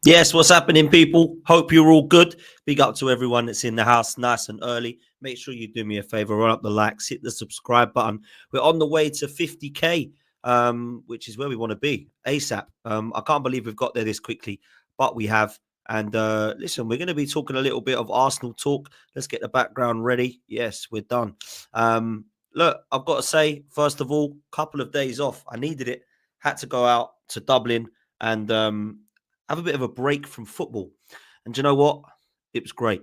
Yes, what's happening, people? Hope you're all good. Big up to everyone that's in the house nice and early. Make sure you do me a favor, run up the likes, hit the subscribe button. We're on the way to 50K, which is where we want to be ASAP. I can't believe we've got there this quickly, but we have. And listen, we're going to be talking a little bit of Arsenal talk. Let's get the background ready. Yes, we're done. Look, I've got to say, first of all, couple of days off. I needed it. Had to go out to Dublin and have a bit of a break from football. And do you know what? It was great.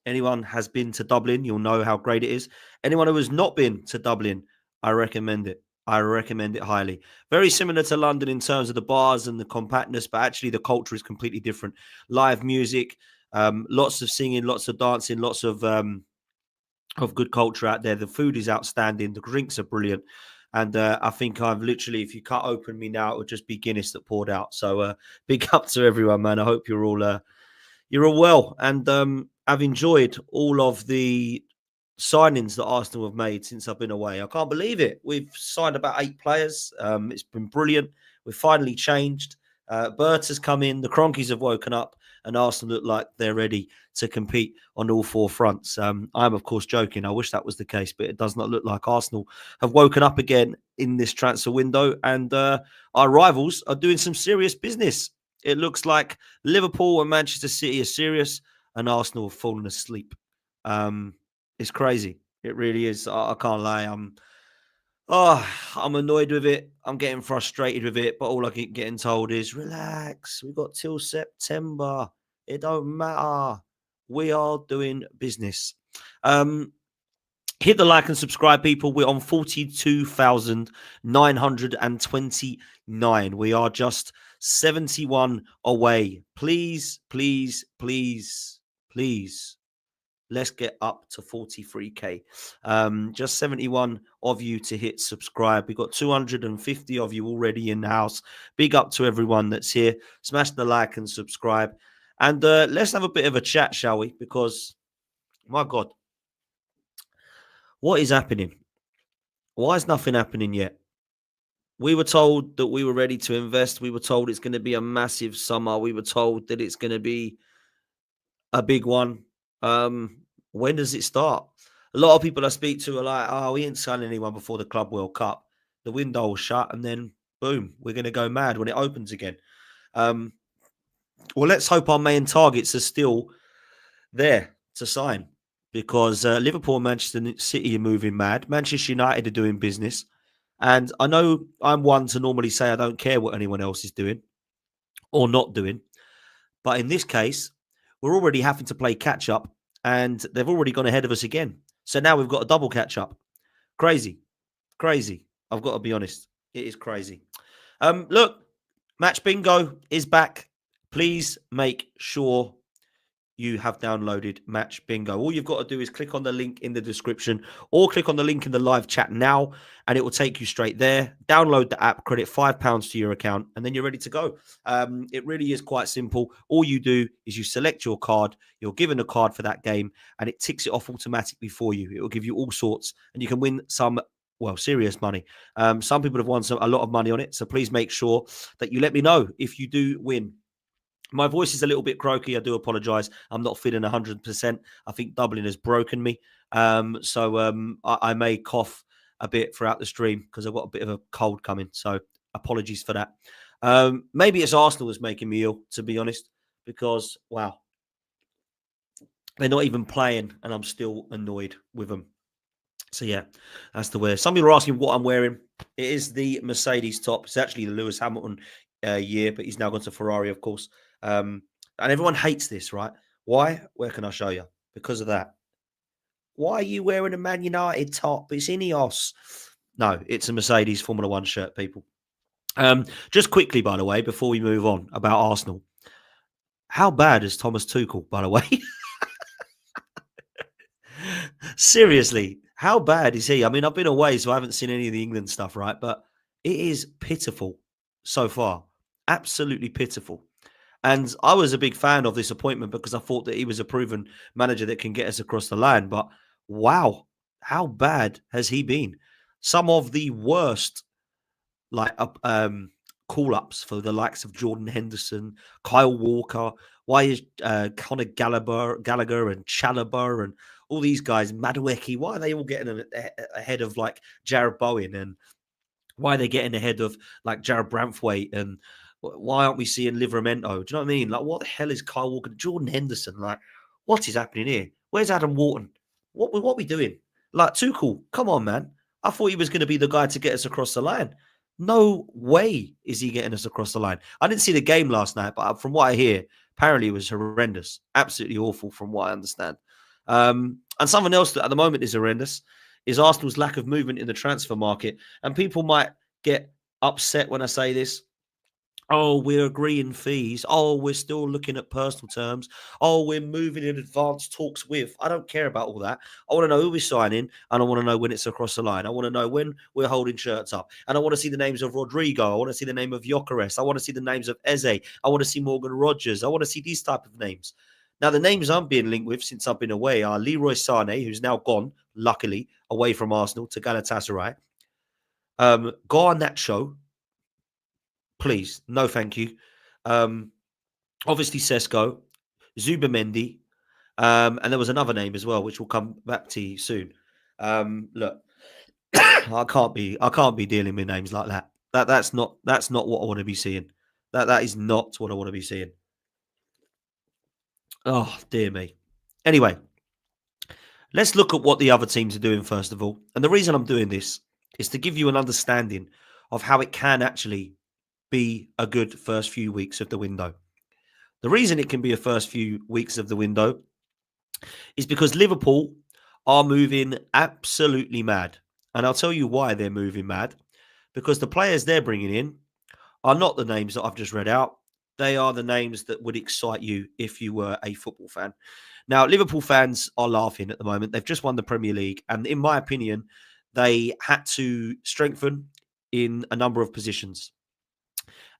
Anyone has been to Dublin, you'll know how great it is. Anyone who has not been to Dublin, I recommend it. I recommend it highly. Very similar to London in terms of the bars and the compactness, but actually the culture is completely different. Live music, lots of singing, lots of dancing, lots of good culture out there. The food is outstanding. The drinks are brilliant. And I think I've literally, if you cut open me now, it would just be Guinness that poured out. So big up to everyone, man. I hope you're all well. And I've enjoyed all of the signings that Arsenal have made since I've been away. I can't believe it. We've signed about 8 players. It's been brilliant. We've finally changed. Bert has come in. The Cronkies have woken up. And Arsenal look like they're ready to compete on all 4 fronts. I'm, of course, joking. I wish that was the case, but it does not look like Arsenal have woken up again in this transfer window. And our rivals are doing some serious business. It looks like Liverpool and Manchester City are serious, and Arsenal have fallen asleep. It's crazy. It really is. I can't lie. I'm annoyed with it. I'm getting frustrated with it. But all I keep getting told is, relax. We've got till September. It don't matter. We are doing business. Hit the like and subscribe, people. We're on 42,929. We are just 71 away. Please, please, please, please. Let's get up to 43K. Just 71 of you to hit subscribe. We've got 250 of you already in the house. Big up to everyone that's here. Smash the like and subscribe. And let's have a bit of a chat, shall we? Because, my God, what is happening? Why is nothing happening yet? We were told that we were ready to invest. We were told it's going to be a massive summer. We were told that it's going to be a big one. When does it start? A lot of people I speak to are like, oh, we ain't signing anyone before the Club World Cup. The window will shut and then, boom, we're going to go mad when it opens again. Well, let's hope our main targets are still there to sign, because Liverpool and Manchester City are moving mad. Manchester United are doing business. And I know I'm one to normally say I don't care what anyone else is doing or not doing. But in this case, we're already having to play catch up, and they've already gone ahead of us again. So now we've got a double catch up. Crazy. Crazy. I've got to be honest. It is crazy. Look, Match Bingo is back. Please make sure you have downloaded Match Bingo. All you've got to do is click on the link in the description or click on the link in the live chat now, and it will take you straight there. Download the app, credit £5 to your account, and then you're ready to go. It really is quite simple. All you do is you select your card, you're given a card for that game, and it ticks it off automatically for you. It will give you all sorts, and you can win some, well, serious money. Some people have won a lot of money on it, so please make sure that you let me know if you do win. My voice is a little bit croaky. I do apologise. I'm not feeling 100%. I think Dublin has broken me. So I may cough a bit throughout the stream because I've got a bit of a cold coming. So apologies for that. Maybe it's Arsenal that's making me ill, to be honest, because, wow, they're not even playing and I'm still annoyed with them. So, yeah, that's the wear. Some people are asking what I'm wearing. It is the Mercedes top. It's actually the Lewis Hamilton year, but he's now gone to Ferrari, of course. And everyone hates this, right? Why? Where can I show you? Because of that. Why are you wearing a Man United top? It's Ineos. No, it's a Mercedes Formula One shirt, people. Just quickly, by the way, before we move on about Arsenal, how bad is Thomas Tuchel, by the way? Seriously, how bad is he? I mean, I've been away, so I haven't seen any of the England stuff, right? But it is pitiful so far. Absolutely pitiful. And I was a big fan of this appointment because I thought that he was a proven manager that can get us across the line. But wow, how bad has he been? Some of the worst call-ups for the likes of Jordan Henderson, Kyle Walker? Why is Conor Gallagher and Chalobah and all these guys, Madueke, why are they all getting ahead of like Jared Bowen? And why are they getting ahead of like Jared Branthwaite? And why aren't we seeing Livramento? Do you know what I mean? Like, what the hell is Kyle Walker? Jordan Henderson? Like, what is happening here? Where's Adam Wharton? What are we doing? Like, Tuchel, come on, man. I thought he was going to be the guy to get us across the line. No way is he getting us across the line. I didn't see the game last night, but from what I hear, apparently it was horrendous. Absolutely awful from what I understand. And something else that at the moment is horrendous is Arsenal's lack of movement in the transfer market. And people might get upset when I say this. Oh, we're agreeing fees. Oh, we're still looking at personal terms. Oh, we're moving in advanced talks with. I don't care about all that. I want to know who we're signing, and I want to know when it's across the line. I want to know when we're holding shirts up. And I want to see the names of Rodrigo. I want to see the name of Gyökeres. I want to see the names of Eze. I want to see Morgan Rogers. I want to see these type of names. Now, the names I'm being linked with since I've been away are Leroy Sané, who's now gone, luckily, away from Arsenal to Galatasaray. Garnacho, please, no thank you. Obviously, Sesko, Zubamendi, and there was another name as well, which will come back to you soon. Look, I can't be dealing with names like that. That's not what I want to be seeing. That is not what I want to be seeing. Oh, dear me. Anyway, let's look at what the other teams are doing first of all. And the reason I'm doing this is to give you an understanding of how it can actually be a good first few weeks of the window. The reason it can be a first few weeks of the window is because Liverpool are moving absolutely mad. And I'll tell you why they're moving mad. Because the players they're bringing in are not the names that I've just read out. They are the names that would excite you if you were a football fan. Now, Liverpool fans are laughing at the moment. They've just won the Premier League. And in my opinion, they had to strengthen in a number of positions.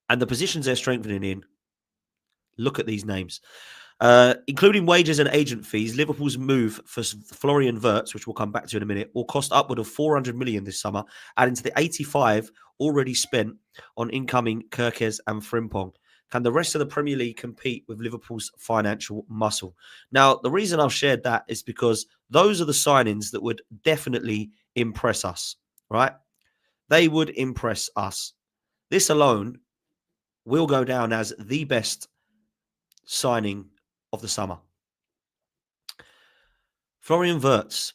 And the positions they're strengthening in, look at these names. Including wages and agent fees, Liverpool's move for Florian Wirtz, which we'll come back to in a minute, will cost upward of 400 million this summer, adding to the 85 already spent on incoming Gyökeres and Frimpong. Can the rest of the Premier League compete with Liverpool's financial muscle? Now, the reason I've shared that is because those are the signings that would definitely impress us, right? They would impress us. This alone will go down as the best signing of the summer. Florian Wirtz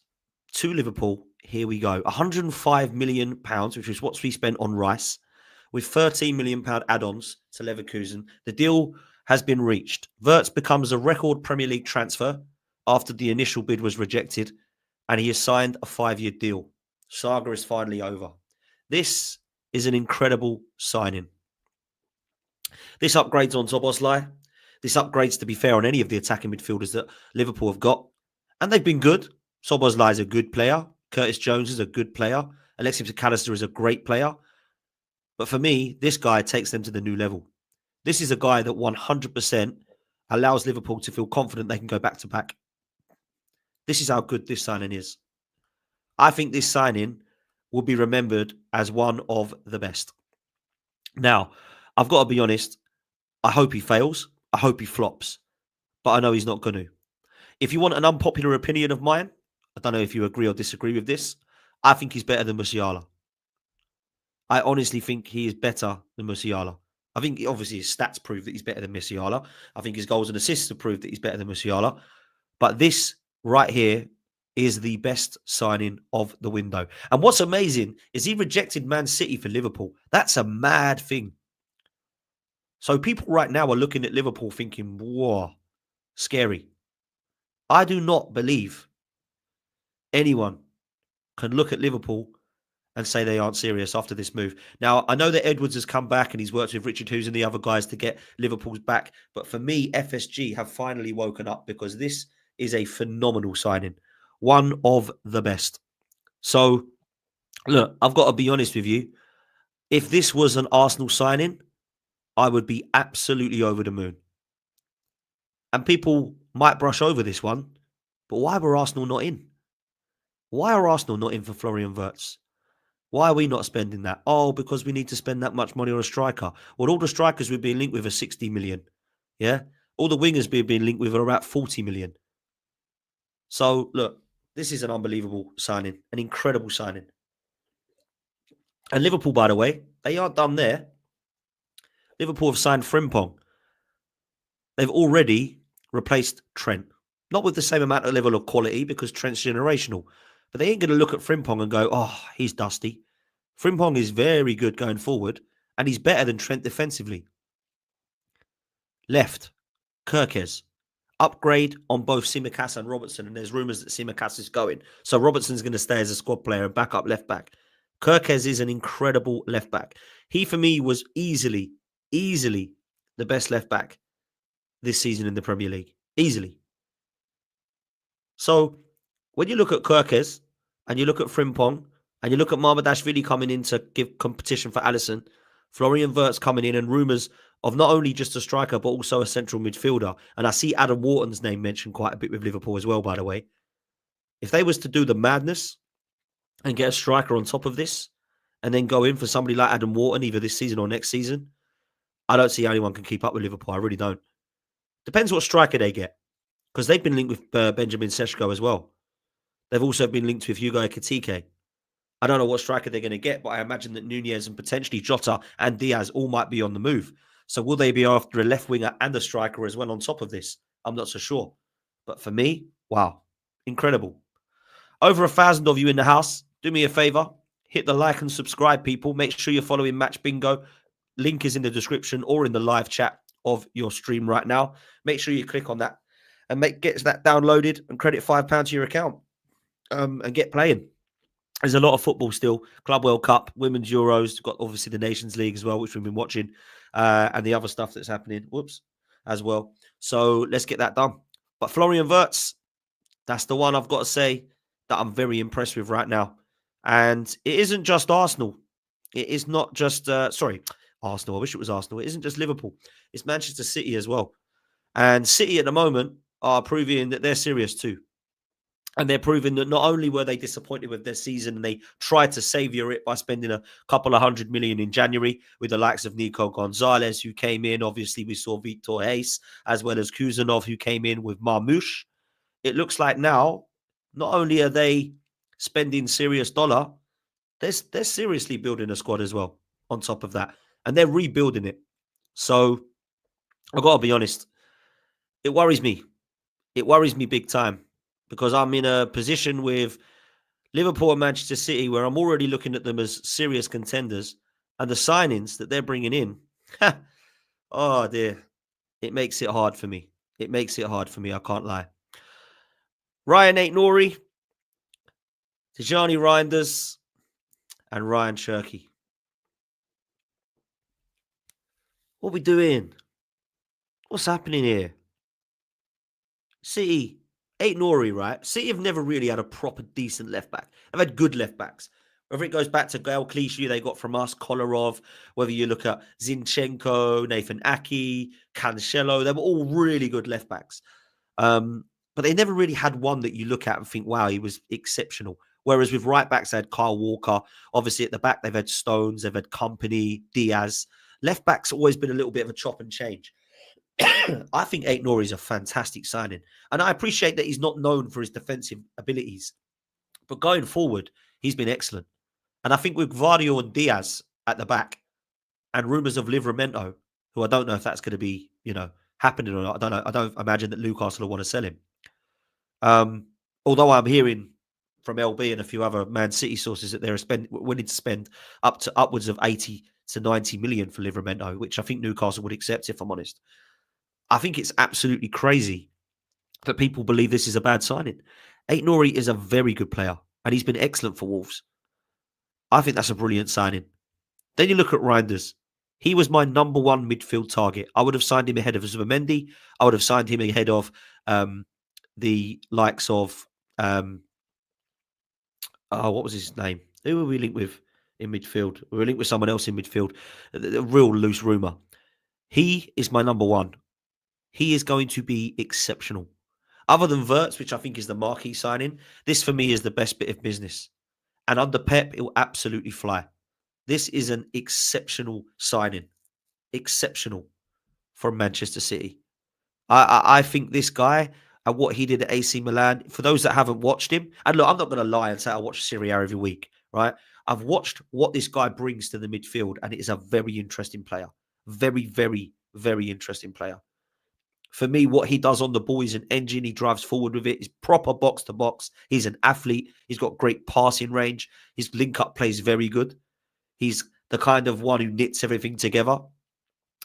to Liverpool. Here we go. £105 million, which is what we spent on Rice, with £13 million add-ons to Leverkusen. The deal has been reached. Wirtz becomes a record Premier League transfer after the initial bid was rejected, and he has signed a 5-year deal. Saga is finally over. This is an incredible signing. This upgrades on Szoboszlai. This upgrades, to be fair, on any of the attacking midfielders that Liverpool have got. And they've been good. Szoboszlai is a good player. Curtis Jones is a good player. Alexis McAllister is a great player. But for me, this guy takes them to the new level. This is a guy that 100% allows Liverpool to feel confident they can go back to back. This is how good this signing is. I think this signing will be remembered as one of the best. Now, I've got to be honest. I hope he fails. I hope he flops. But I know he's not going to. If you want an unpopular opinion of mine, I don't know if you agree or disagree with this, I think he's better than Musiala. I honestly think he is better than Musiala. I think obviously his stats prove that he's better than Musiala. I think his goals and assists have proved that he's better than Musiala. But this right here is the best signing of the window. And what's amazing is he rejected Man City for Liverpool. That's a mad thing. So people right now are looking at Liverpool thinking, whoa, scary. I do not believe anyone can look at Liverpool and say they aren't serious after this move. Now, I know that Edwards has come back and he's worked with Richard Hughes and the other guys to get Liverpool's back. But for me, FSG have finally woken up because this is a phenomenal signing. One of the best. So, look, I've got to be honest with you. If this was an Arsenal signing, I would be absolutely over the moon. And people might brush over this one, but why were Arsenal not in? Why are Arsenal not in for Florian Wirtz? Why are we not spending that? Oh, because we need to spend that much money on a striker. Well, all the strikers we've been linked with are 60 million. Yeah. All the wingers we've been linked with are about 40 million. So, look, this is an unbelievable signing, an incredible signing. And Liverpool, by the way, they aren't done there. Liverpool have signed Frimpong. They've already replaced Trent. Not with the same amount of level of quality because Trent's generational. But they ain't going to look at Frimpong and go, oh, he's dusty. Frimpong is very good going forward, and he's better than Trent defensively. Left, Gyökeres. Upgrade on both Tsimikas and Robertson, and there's rumours that Tsimikas is going. So Robertson's going to stay as a squad player and back up left back. Gyökeres is an incredible left back. He, for me, was easily the best left back this season in the Premier League. Easily. So when you look at Gyökeres and you look at Frimpong and you look at Mamardashvili coming in to give competition for Alisson, Florian Wirtz coming in, and rumours of not only just a striker but also a central midfielder. And I see Adam Wharton's name mentioned quite a bit with Liverpool as well, by the way. If they was to do the madness and get a striker on top of this and then go in for somebody like Adam Wharton either this season or next season, I don't see how anyone can keep up with Liverpool. I really don't. Depends what striker they get, because they've been linked with Benjamin Sesko as well. They've also been linked with Hugo Ekitike. I don't know what striker they're going to get, but I imagine that Nunez and potentially Jota and Diaz all might be on the move. So will they be after a left winger and a striker as well on top of this? I'm not so sure. But for me, wow, incredible. Over 1,000 of you in the house. Do me a favor, hit the like and subscribe, people. Make sure you're following Match Bingo. Link is in the description or in the live chat of your stream right now. Make sure you click on that and get that downloaded and credit £5 to your account and get playing. There's a lot of football still. Club World Cup, Women's Euros, got obviously the Nations League as well, which we've been watching, and the other stuff that's happening, as well. So let's get that done. But Florian Wirtz, that's the one I've got to say that I'm very impressed with right now. And it isn't just Arsenal. It is not just, Arsenal. I wish it was Arsenal. It isn't just Liverpool. It's Manchester City as well. And City at the moment are proving that they're serious too. And they're proving that not only were they disappointed with their season and they tried to saviour it by spending a couple of $100 million in January with the likes of Nico Gonzalez, who came in. Obviously, we saw Victor Hayes, as well as Kuzanov, who came in with Marmoush. It looks like now, not only are they spending serious dollar, they're seriously building a squad as well on top of that. And they're rebuilding it. So, I've got to be honest, it worries me. It worries me big time. Because I'm in a position with Liverpool and Manchester City where I'm already looking at them as serious contenders. And the signings that they're bringing in, oh dear, it makes it hard for me. It makes it hard for me, I can't lie. Ryan Aït-Nouri, Tijani Reinders, and Ryan Cherky. What are we doing? What's happening here? City. Aït-Nouri, right? City have never really had a proper decent left back. They've had good left backs. Whether it goes back to Gael Clichy, they got from us, Kolarov, whether you look at Zinchenko, Nathan Aki, Cancelo, they were all really good left backs. But they never really had one that you look at and think, wow, he was exceptional. Whereas with right backs, they had Kyle Walker. Obviously, at the back, they've had Stones, they've had Company, Diaz. Left back's always been a little bit of a chop and change. I think Aït-Nouri is a fantastic signing. And I appreciate that he's not known for his defensive abilities. But going forward, he's been excellent. And I think with Vardio and Diaz at the back and rumours of Livramento, who I don't know if that's going to be, happening or not. I don't know. I don't imagine that Newcastle will want to sell him. Although I'm hearing from LB and a few other Man City sources that they're willing to spend upwards of 80 to 90 million for Livramento, which I think Newcastle would accept, if I'm honest. I think it's absolutely crazy that people believe this is a bad signing. Aït-Nouri is a very good player, and he's been excellent for Wolves. I think that's a brilliant signing. Then you look at Reinders. He was my number one midfield target. I would have signed him ahead of Zubimendi. I would have signed him ahead of the likes of, what was his name? Who were we linked with in midfield? We were linked with someone else in midfield. A real loose rumour. He is my number one. He is going to be exceptional. Other than Wirtz, which I think is the marquee signing, this for me is the best bit of business. And under Pep, it will absolutely fly. This is an exceptional signing. Exceptional from Manchester City. I think this guy and what he did at AC Milan, for those that haven't watched him, and look, I'm not going to lie and say I watch Serie A every week, right? I've watched what this guy brings to the midfield, and it is a very interesting player. Very, very, very interesting player. For me, what he does on the ball is an engine. He drives forward with it. He's proper box to box. He's an athlete. He's got great passing range. His link up play is very good. He's the kind of one who knits everything together.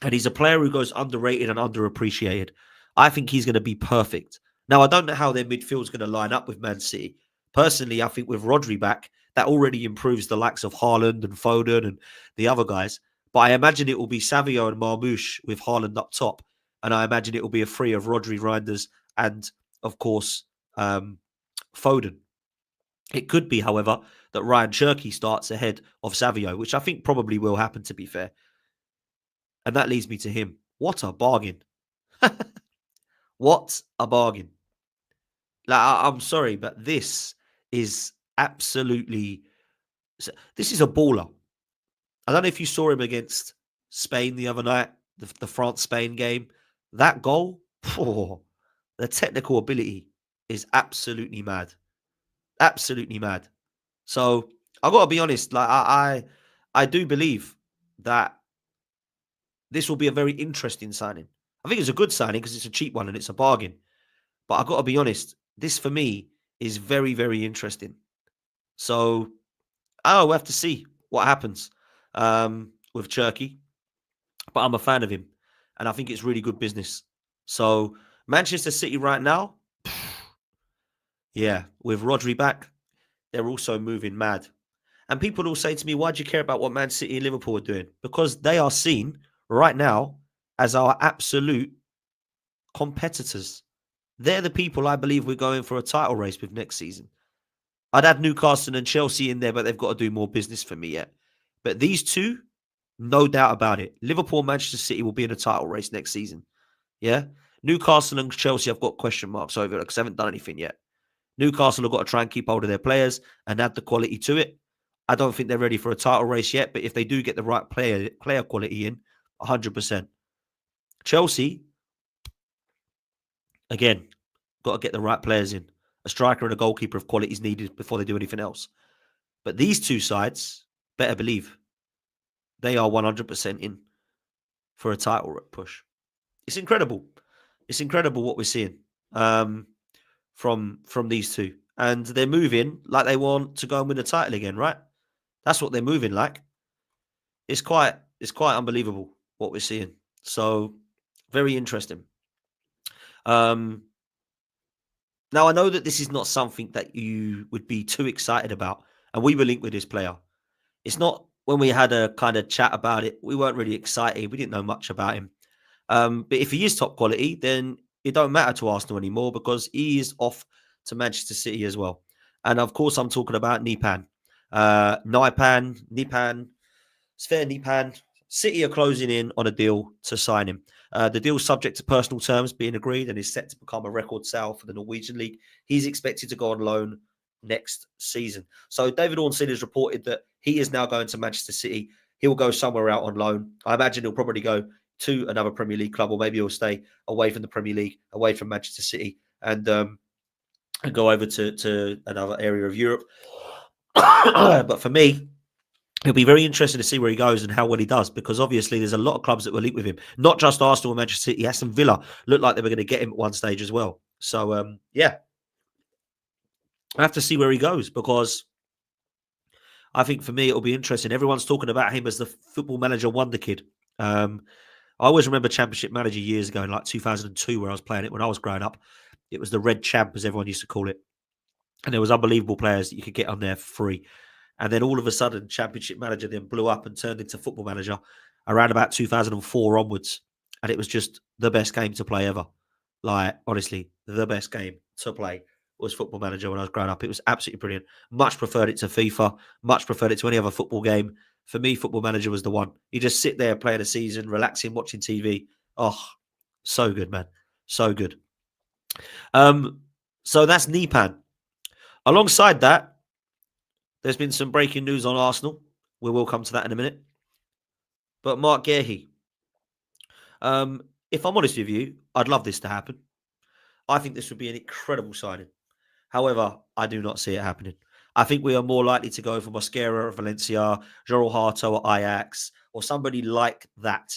And he's a player who goes underrated and underappreciated. I think he's going to be perfect. Now, I don't know how their midfield is going to line up with Man City. Personally, I think with Rodri back, that already improves the likes of Haaland and Foden and the other guys. But I imagine it will be Savio and Marmoush with Haaland up top. And I imagine it will be a three of Rodri, Reinders, and, of course, Foden. It could be, however, that Ryan Cherky starts ahead of Savio, which I think probably will happen, to be fair. And that leads me to him. What a bargain. What a bargain. Like, I'm sorry, but this is absolutely... This is a baller. I don't know if you saw him against Spain the other night, the France-Spain game. That goal, the technical ability is absolutely mad. Absolutely mad. So, I've got to be honest, like I do believe that this will be a very interesting signing. I think it's a good signing because it's a cheap one and it's a bargain. But I've got to be honest, this for me is very, very interesting. So, we'll have to see what happens with Cherky. But I'm a fan of him. And I think it's really good business. So, Manchester City right now, yeah, with Rodri back, they're also moving mad. And people will say to me, why do you care about what Man City and Liverpool are doing? Because they are seen right now as our absolute competitors. They're the people I believe we're going for a title race with next season. I'd add Newcastle and Chelsea in there, but they've got to do more business for me yet. But these two, no doubt about it. Liverpool and Manchester City will be in a title race next season. Yeah? Newcastle and Chelsea have got question marks over it because they haven't done anything yet. Newcastle have got to try and keep hold of their players and add the quality to it. I don't think they're ready for a title race yet, but if they do get the right player quality in, 100%. Chelsea, again, got to get the right players in. A striker and a goalkeeper of quality is needed before they do anything else. But these two sides, better believe, they are 100% in for a title push. It's incredible. It's incredible what we're seeing from these two. And they're moving like they want to go and win a title again, right? That's what they're moving like. It's quite unbelievable what we're seeing. So, very interesting. Now, I know that this is not something that you would be too excited about. And we were linked with this player. It's not when we had a kind of chat about it, we weren't really excited. We didn't know much about him. But if he is top quality, then it don't matter to Arsenal anymore because he is off to Manchester City as well. And of course, I'm talking about Nypan. Nypan, Sven Nypan. City are closing in on a deal to sign him. The deal is subject to personal terms being agreed and is set to become a record sale for the Norwegian League. He's expected to go on loan next season. So David Ornstein has reported that he is now going to Manchester City. He'll go somewhere out on loan. I imagine he'll probably go to another Premier League club, or maybe he'll stay away from the Premier League, away from Manchester City, and go over to another area of Europe. But for me, it'll be very interesting to see where he goes and how well he does, because obviously there's a lot of clubs that were linked with him. Not just Arsenal and Manchester City. Aston Villa looked like they were going to get him at one stage as well. So, yeah. I have to see where he goes, because I think for me it'll be interesting. Everyone's talking about him as the Football Manager wonder kid. I always remember Championship Manager years ago in like 2002 where I was playing it when I was growing up. It was the Red Champ, as everyone used to call it. And there was unbelievable players that you could get on there for free. And then all of a sudden, Championship Manager then blew up and turned into Football Manager around about 2004 onwards. And it was just the best game to play ever. Like, honestly, the best game to play was Football Manager when I was growing up. It was absolutely brilliant. Much preferred it to FIFA. Much preferred it to any other football game. For me, Football Manager was the one. You just sit there playing a season, relaxing, watching TV. Oh, so good, man. So good. So that's Nypan. Alongside that, There's been some breaking news on Arsenal. We will come to that in a minute. But Mark Guehi, if I'm honest with you, I'd love this to happen. I think this would be an incredible signing. However, I do not see it happening. I think we are more likely to go for Mosquera at Valencia, Joel Harto at Ajax, or somebody like that.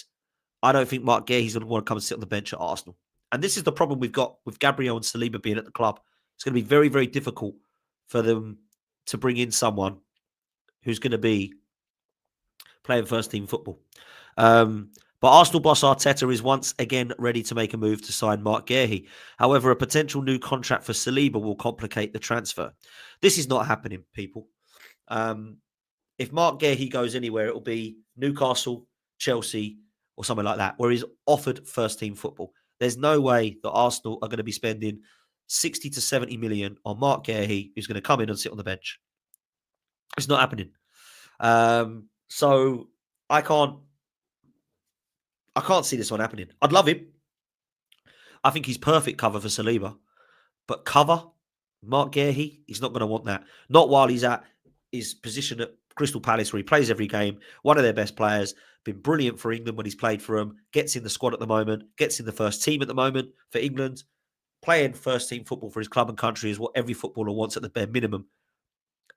I don't think Mark Guehi's going to want to come and sit on the bench at Arsenal. And this is the problem we've got with Gabriel and Saliba being at the club. It's going to be very, very difficult for them to bring in someone who's going to be playing first team football. But Arsenal boss Arteta is once again ready to make a move to sign Mark Guehi. However, a potential new contract for Saliba will complicate the transfer. This is not happening, people. If Mark Guehi goes anywhere, it will be Newcastle, Chelsea, or something like that, where he's offered first team football. There's no way that Arsenal are going to be spending 60 to 70 million on Mark Guehi, who's going to come in and sit on the bench. It's not happening. So I can't see this one happening. I'd love him. I think he's perfect cover for Saliba. But cover Mark Guehi, he's not going to want that. Not while he's at his position at Crystal Palace, where he plays every game. One of their best players. Been brilliant for England when he's played for them. Gets in the squad at the moment. Gets in the first team at the moment for England. Playing first team football for his club and country is what every footballer wants at the bare minimum.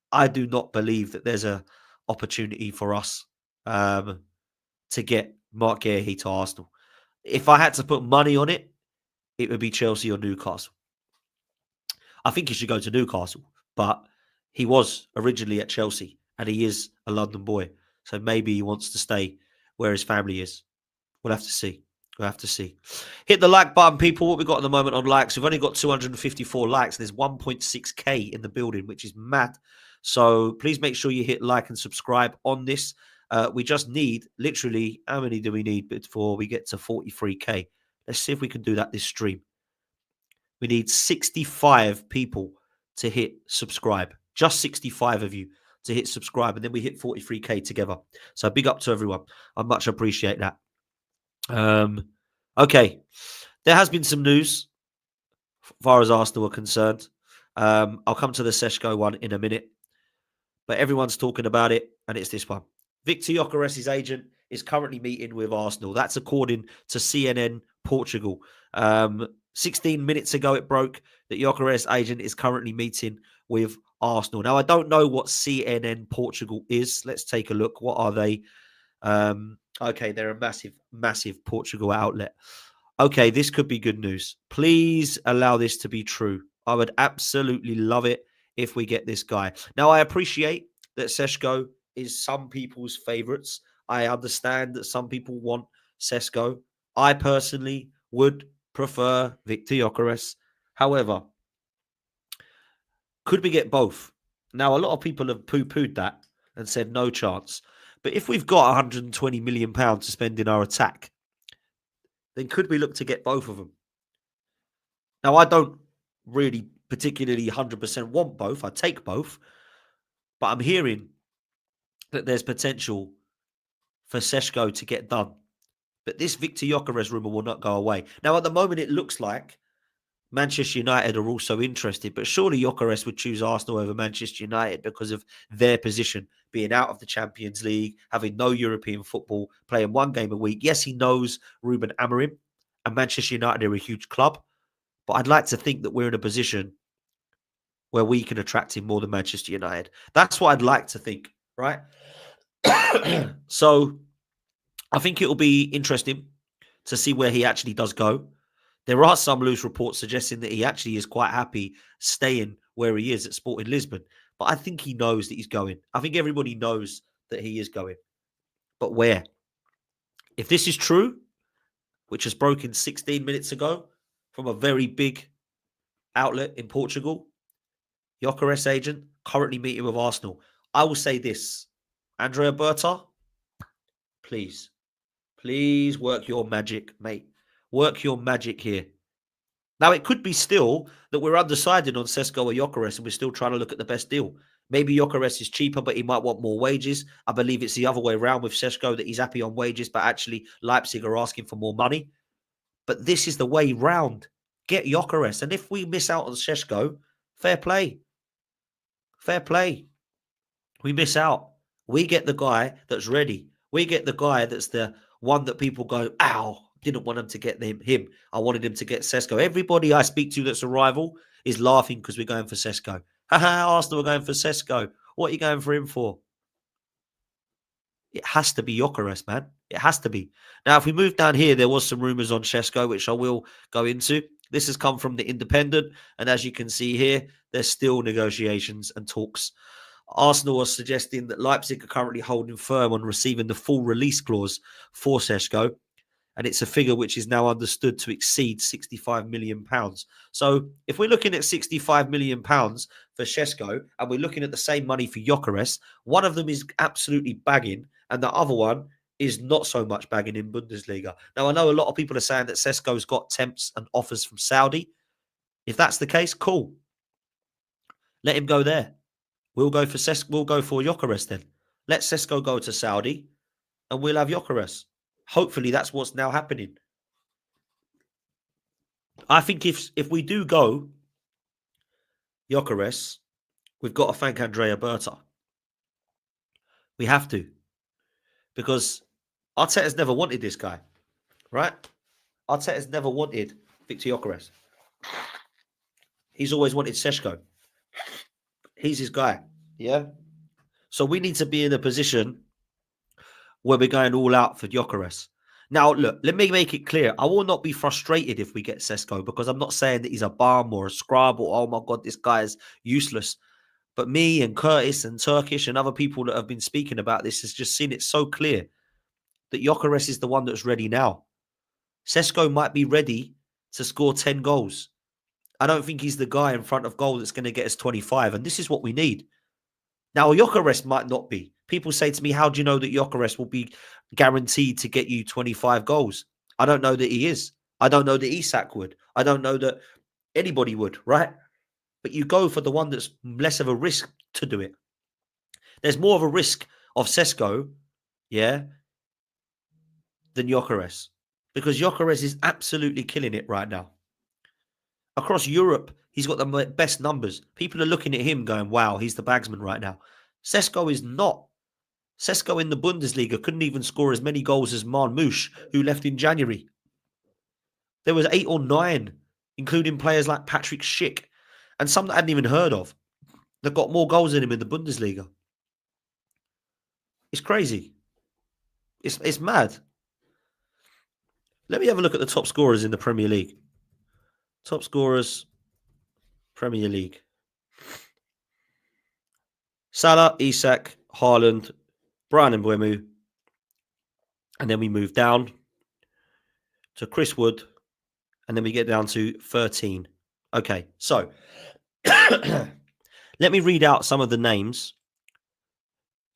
I do not believe that there's a opportunity for us to get Mark Guehi to Arsenal. If I had to put money on it, it would be Chelsea or Newcastle. I think he should go to Newcastle, but he was originally at Chelsea and he is a London boy. So maybe he wants to stay where his family is. We'll have to see. We'll have to see. Hit the like button, people. What we've got at the moment on likes, we've only got 254 likes. There's 1.6k in the building, which is mad. So please make sure you hit like and subscribe on this. We just need, literally, how many do we need before we get to 43k? Let's see if we can do that this stream. We need 65 people to hit subscribe. Just 65 of you to hit subscribe. And then we hit 43k together. So big up to everyone. I much appreciate that. Okay. There has been some news as far as Arsenal are concerned. I'll come to the Sesko one in a minute. But everyone's talking about it, and it's this one. Victor Gyökeres' agent is currently meeting with Arsenal. That's according to CNN Portugal. 16 minutes ago, it broke that Gyökeres' agent is currently meeting with Arsenal. Now, I don't know what CNN Portugal is. Let's take a look. What are they? Okay, they're a massive, massive Portugal outlet. Okay, this could be good news. Please allow this to be true. I would absolutely love it if we get this guy. Now, I appreciate that Sesko is some people's favourites. I understand that some people want Sesko. I personally would prefer Victor Gyökeres. However, could we get both? Now, a lot of people have poo-pooed that and said no chance. But if we've got £120 million to spend in our attack, then could we look to get both of them? Now, I don't really particularly 100% want both. I take both. But I'm hearing that there's potential for Sesko to get done. But this Victor Gyökeres rumour will not go away. Now, at the moment, it looks like Manchester United are also interested. But surely Gyökeres would choose Arsenal over Manchester United because of their position, being out of the Champions League, having no European football, playing one game a week. Yes, he knows Ruben Amorim, and Manchester United are a huge club. But I'd like to think that we're in a position where we can attract him more than Manchester United. That's what I'd like to think, right? So I think it will be interesting to see where he actually does go. There are some loose reports suggesting that he actually is quite happy staying where he is at Sporting Lisbon. But I think he knows that he's going. I think everybody knows that he is going. But where? If this is true, which has broken 16 minutes ago from a very big outlet in Portugal, Gyökeres agent currently meeting with Arsenal. I will say this, Andrea Berta, please work your magic, mate. Work your magic here. Now, it could be still that we're undecided on Sesko or Gyökeres and we're still trying to look at the best deal. Maybe Gyökeres is cheaper, but he might want more wages. I believe it's the other way around with Sesko, that he's happy on wages, but actually Leipzig are asking for more money. But this is the way round. Get Gyökeres. And if we miss out on Sesko, fair play. Fair play. We miss out. We get the guy that's ready. We get the guy that's the one that people go, ow, didn't want him to get him. I wanted him to get Sesko. Everybody I speak to that's a rival is laughing because we're going for Sesko. Haha, Arsenal are going for Sesko. What are you going for him for? It has to be Gyökeres, man. It has to be. Now, if we move down here, there was some rumours on Sesko, which I will go into. This has come from the Independent, and as you can see here, there's still negotiations and talks. Arsenal are suggesting that Leipzig are currently holding firm on receiving the full release clause for Sesko, and it's a figure which is now understood to exceed £65 million. So if we're looking at £65 million for Sesko, and we're looking at the same money for Gyökeres, one of them is absolutely bagging, and the other one is not so much bagging in Bundesliga. Now, I know a lot of people are saying that Sesko's got temps and offers from Saudi. If that's the case, cool. Let him go there. We'll go for Gyökeres then. Let Sesko go to Saudi, and we'll have Gyökeres. Hopefully, that's what's now happening. I think if we do go Gyökeres, we've got to thank Andrea Berta. We have to. Because Arteta's never wanted this guy, right? Arteta's never wanted Victor Gyökeres. He's always wanted Sesko. He's his guy, yeah? So we need to be in a position where we're going all out for Gyökeres. Now, look, let me make it clear. I will not be frustrated if we get Sesko, because I'm not saying that he's a bum or a scrub or, oh my God, this guy is useless. But me and Curtis and Turkish and other people that have been speaking about this has just seen it so clear that Gyökeres is the one that's ready now. Sesko might be ready to score 10 goals. I don't think he's the guy in front of goal that's going to get us 25, and this is what we need. Now, Gyökeres might not be. People say to me, how do you know that Gyökeres will be guaranteed to get you 25 goals? I don't know that he is. I don't know that Isak would. I don't know that anybody would, right? But you go for the one that's less of a risk to do it. There's more of a risk of Sesko, yeah, than Gyökeres. Because Gyökeres is absolutely killing it right now. Across Europe, he's got the best numbers. People are looking at him going, wow, he's the bagsman right now. Sesko is not. Sesko in the Bundesliga couldn't even score as many goals as Marmoush, who left in January. There was 8 or 9, including players like Patrick Schick, and some that I hadn't even heard of, that got more goals than him in the Bundesliga. It's crazy. It's mad. Let me have a look at the top scorers in the Premier League. Top scorers, Premier League. Salah, Isak, Haaland, Brian Mbeumo. And then we move down to Chris Wood. And then we get down to 13. Okay, so let me read out some of the names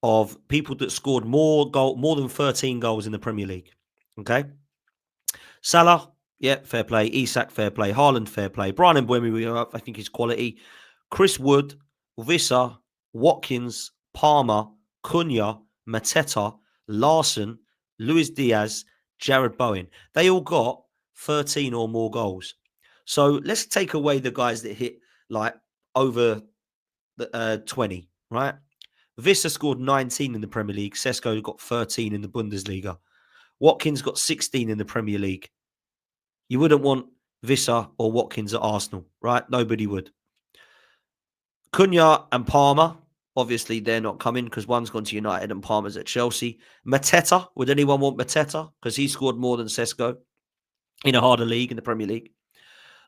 of people that scored more than 13 goals in the Premier League. Okay. Salah, yeah, fair play. Isak, fair play. Haaland, fair play. Brian Mbeumo, I think, is quality. Chris Wood, Wissa, Watkins, Palmer, Cunha, Mateta, Larson, Luis Diaz, Jared Bowen. They all got 13 or more goals. So let's take away the guys that hit like over the 20, right? Wissa scored 19 in the Premier League. Sesko got 13 in the Bundesliga. Watkins got 16 in the Premier League. You wouldn't want Wissa or Watkins at Arsenal, right? Nobody would. Cunha and Palmer, obviously they're not coming because one's gone to United and Palmer's at Chelsea. Mateta, would anyone want Mateta? Because he scored more than Sesko in a harder league, in the Premier League.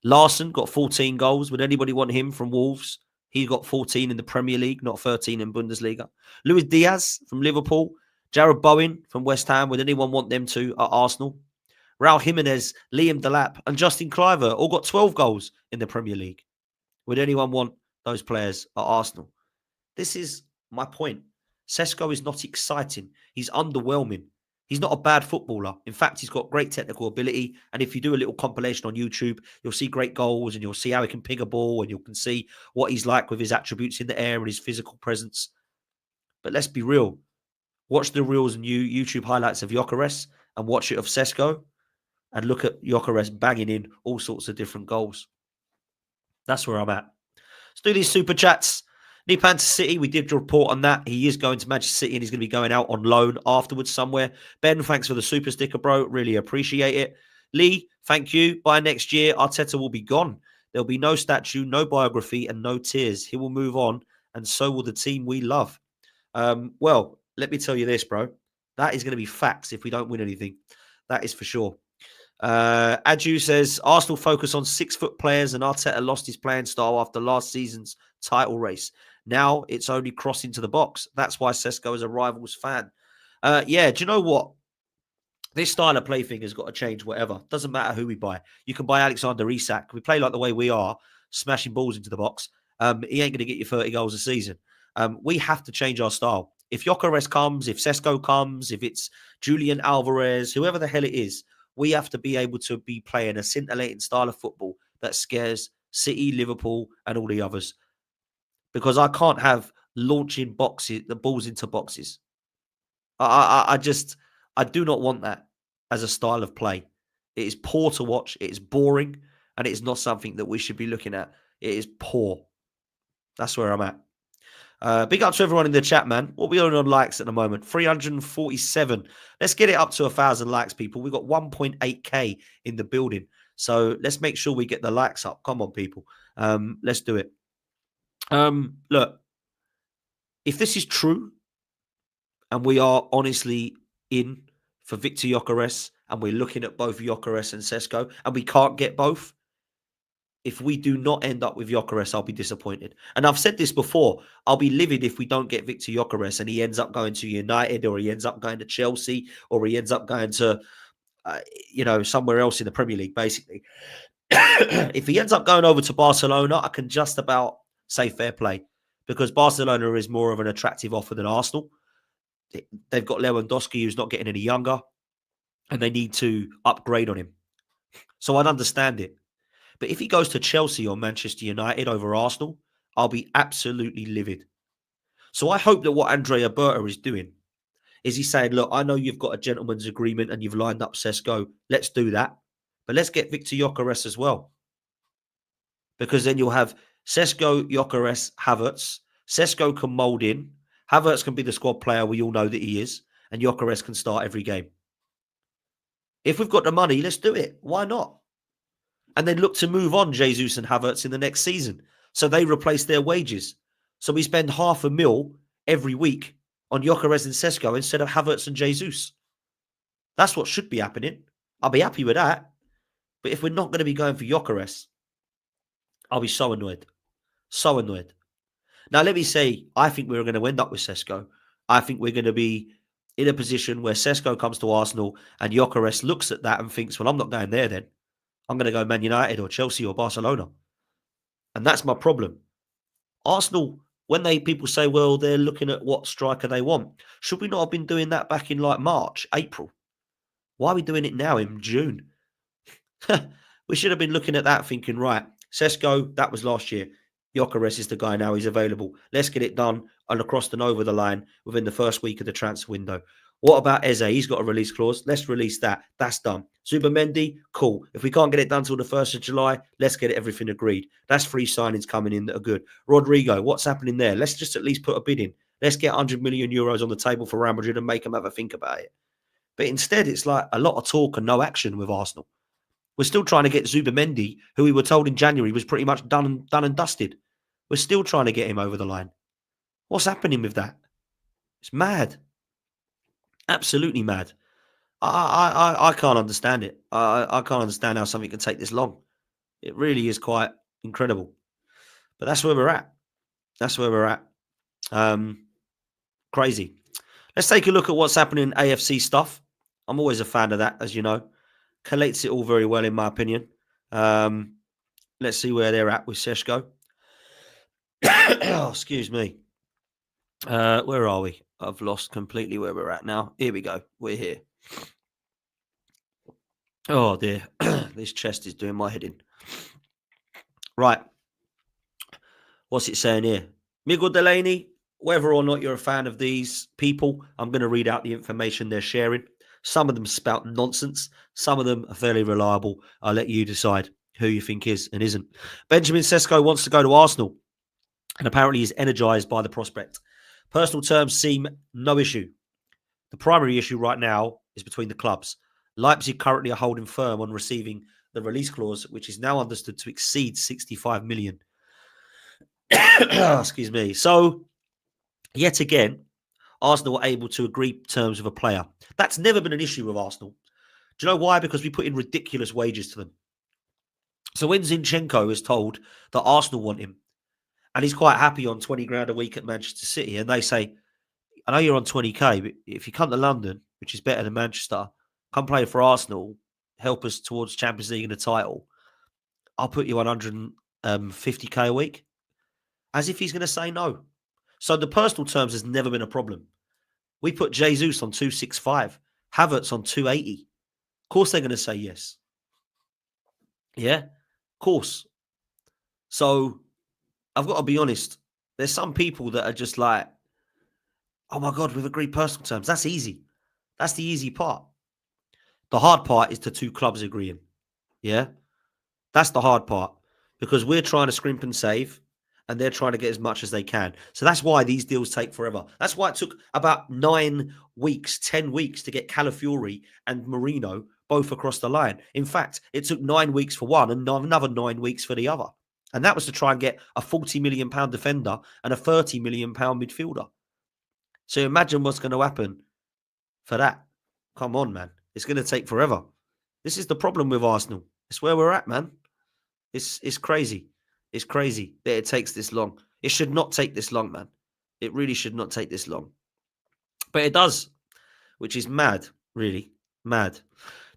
Larson got 14 goals. Would anybody want him from Wolves? He got 14 in the Premier League, not 13 in Bundesliga. Luis Diaz from Liverpool. Jared Bowen from West Ham. Would anyone want them to at Arsenal? Raul Jimenez, Liam Delap, and Justin Kluivert all got 12 goals in the Premier League. Would anyone want those players at Arsenal? This is my point. Sesko is not exciting. He's underwhelming. He's not a bad footballer. In fact, he's got great technical ability. And if you do a little compilation on YouTube, you'll see great goals and you'll see how he can ping a ball and you can see what he's like with his attributes in the air and his physical presence. But let's be real. Watch the reels and YouTube highlights of Gyökeres and watch it of Sesko and look at Gyökeres banging in all sorts of different goals. That's where I'm at. Let's do these super chats. Nypan to City, we did report on that. He is going to Manchester City and he's going to be going out on loan afterwards somewhere. Ben, thanks for the super sticker, bro. Really appreciate it. Lee, thank you. By next year, Arteta will be gone. There'll be no statue, no biography, and no tears. He will move on, and so will the team we love. Well, let me tell you this, bro. That is going to be facts if we don't win anything. That is for sure. Adu says, Arsenal focus on 6-foot players and Arteta lost his playing style after last season's title race. Now it's only crossing to the box. That's why Sesko is a Rivals fan. Yeah, do you know what? This style of play thing has got to change, whatever. Doesn't matter who we buy. You can buy Alexander Isak. We play like the way we are, smashing balls into the box. He ain't going to get you 30 goals a season. We have to change our style. If Gyökeres comes, if Sesko comes, if it's Julian Alvarez, whoever the hell it is, we have to be able to be playing a scintillating style of football that scares City, Liverpool, and all the others. Because I can't have launching boxes, the balls into boxes. I do not want that as a style of play. It is poor to watch. It is boring, and it is not something that we should be looking at. It is poor. That's where I'm at. Big up to everyone in the chat, man. What are we on likes at the moment? 347. Let's get it up to 1,000 likes, people. We've got 1.8k in the building. So let's make sure we get the likes up. Come on, people. Let's do it. Look, if this is true, and we are honestly in for Victor Gyökeres, and we're looking at both Gyökeres and Sesko, and we can't get both, if we do not end up with Gyökeres, I'll be disappointed. And I've said this before, I'll be livid if we don't get Victor Gyökeres and he ends up going to United, or he ends up going to Chelsea, or he ends up going to, somewhere else in the Premier League, basically. If he ends up going over to Barcelona, I can just about say fair play, because Barcelona is more of an attractive offer than Arsenal. They've got Lewandowski, who's not getting any younger, and they need to upgrade on him. So I'd understand it. But if he goes to Chelsea or Manchester United over Arsenal, I'll be absolutely livid. So I hope that what Andrea Berta is doing is he's saying, look, I know you've got a gentleman's agreement and you've lined up Sesko. Let's do that. But let's get Victor Gyökeres as well. Because then you'll have Sesko, Gyökeres, Havertz. Sesko can mould in. Havertz can be the squad player we all know that he is. And Gyökeres can start every game. If we've got the money, let's do it. Why not? And then look to move on Jesus and Havertz in the next season. So they replace their wages. So we spend $500,000 every week on Gyökeres and Sesko instead of Havertz and Jesus. That's what should be happening. I'll be happy with that. But if we're not going to be going for Gyökeres, I'll be so annoyed. So annoyed. Now, let me say, I think we're going to end up with Sesko. I think we're going to be in a position where Sesko comes to Arsenal and Gyökeres looks at that and thinks, well, I'm not going there then. I'm going to go Man United or Chelsea or Barcelona. And that's my problem. Arsenal, when people say, well, they're looking at what striker they want, should we not have been doing that back in like March, April? Why are we doing it now in June? We should have been looking at that thinking, right, Sesko, that was last year. Gyökeres is the guy now. He's available. Let's get it done and across and over the line within the first week of the transfer window. What about Eze? He's got a release clause. Let's release that. That's done. Zubimendi, cool. If we can't get it done till the 1st of July, let's get everything agreed. That's 3 signings coming in that are good. Rodrigo, what's happening there? Let's just at least put a bid in. Let's get 100 million euros on the table for Real Madrid and make them have a think about it. But instead, it's like a lot of talk and no action with Arsenal. We're still trying to get Zubimendi, who we were told in January was pretty much done and dusted. We're still trying to get him over the line. What's happening with that? It's mad. Absolutely mad. I can't understand it. I can't understand how something can take this long. It really is quite incredible. But that's where we're at. That's where we're at. Crazy. Let's take a look at what's happening in AFC stuff. I'm always a fan of that, as you know. Collates it all very well, in my opinion. Let's see where they're at with Sesko. Oh, excuse me. Where are we? I've lost completely where we're at now. Here we go. We're here. Oh, dear. This chest is doing my head in. Right. What's it saying here? Miguel Delaney, whether or not you're a fan of these people, I'm going to read out the information they're sharing. Some of them spout nonsense. Some of them are fairly reliable. I'll let you decide who you think is and isn't. Benjamin Sesko wants to go to Arsenal. and apparently is energised by the prospect. Personal terms seem no issue. The primary issue right now is between the clubs. Leipzig currently are holding firm on receiving the release clause, which is now understood to exceed 65 million. Excuse me. So, yet again, Arsenal were able to agree terms with a player. That's never been an issue with Arsenal. Do you know why? Because we put in ridiculous wages to them. So when Zinchenko is told that Arsenal want him, and he's quite happy on 20 grand a week at Manchester City, and they say, I know you're on 20k, but if you come to London, which is better than Manchester, come play for Arsenal, help us towards Champions League and the title, I'll put you on 150k a week. As if he's going to say no. So the personal terms has never been a problem. We put Jesus on 265, Havertz on 280. Of course they're going to say yes. Yeah, of course. So I've got to be honest. There's some people that are just like, oh my God, we've agreed personal terms. That's easy. That's the easy part. The hard part is the two clubs agreeing. Yeah, that's the hard part because we're trying to scrimp and save and they're trying to get as much as they can. So that's why these deals take forever. That's why it took about 9 weeks, 10 weeks to get Calafiori and Marino both across the line. In fact, it took 9 weeks for one and another 9 weeks for the other. And that was to try and get a £40 million defender and a £30 million midfielder. So imagine what's going to happen for that. Come on, man. It's going to take forever. This is the problem with Arsenal. It's where we're at, man. It's crazy. It's crazy that it takes this long. It should not take this long, man. It really should not take this long. But it does, which is mad, really. Mad.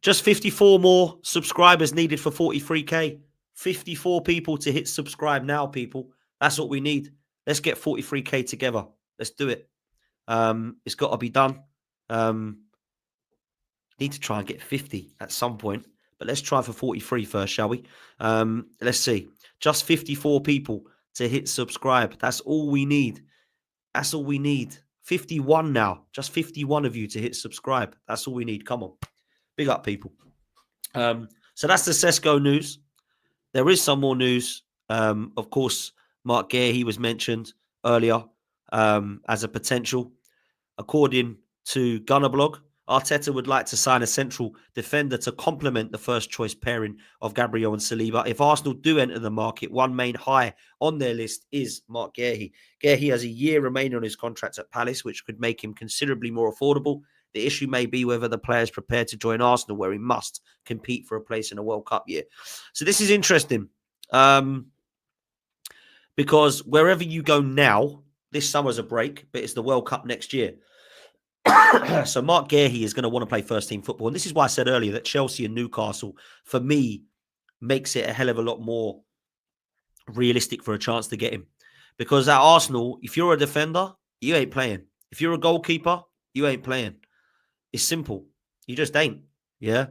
Just 54 more subscribers needed for 43k. 54 people to hit subscribe now, people. That's what we need. Let's get 43k together. Let's do it. It's got to be done. Need to try and get 50 at some point. But let's try for 43 first, shall we? Let's see. Just 54 people to hit subscribe. That's all we need. That's all we need. 51 now. Just 51 of you to hit subscribe. That's all we need. Come on. Big up, people. So that's the Sesko news. There is some more news. Of course, Mark Guehi was mentioned earlier as a potential. According to Gunnerblog, Arteta would like to sign a central defender to complement the first choice pairing of Gabriel and Saliba. If Arsenal do enter the market, one main high on their list is Mark Guehi. Guehi has a year remaining on his contract at Palace, which could make him considerably more affordable. The issue may be whether the player is prepared to join Arsenal, where he must compete for a place in a World Cup year. So this is interesting because wherever you go now, this summer's a break, but it's the World Cup next year. So Mark Guehi is going to want to play first-team football. And this is why I said earlier that Chelsea and Newcastle, for me, makes it a hell of a lot more realistic for a chance to get him. Because at Arsenal, if you're a defender, you ain't playing. If you're a goalkeeper, you ain't playing. It's simple. You just ain't. Yeah?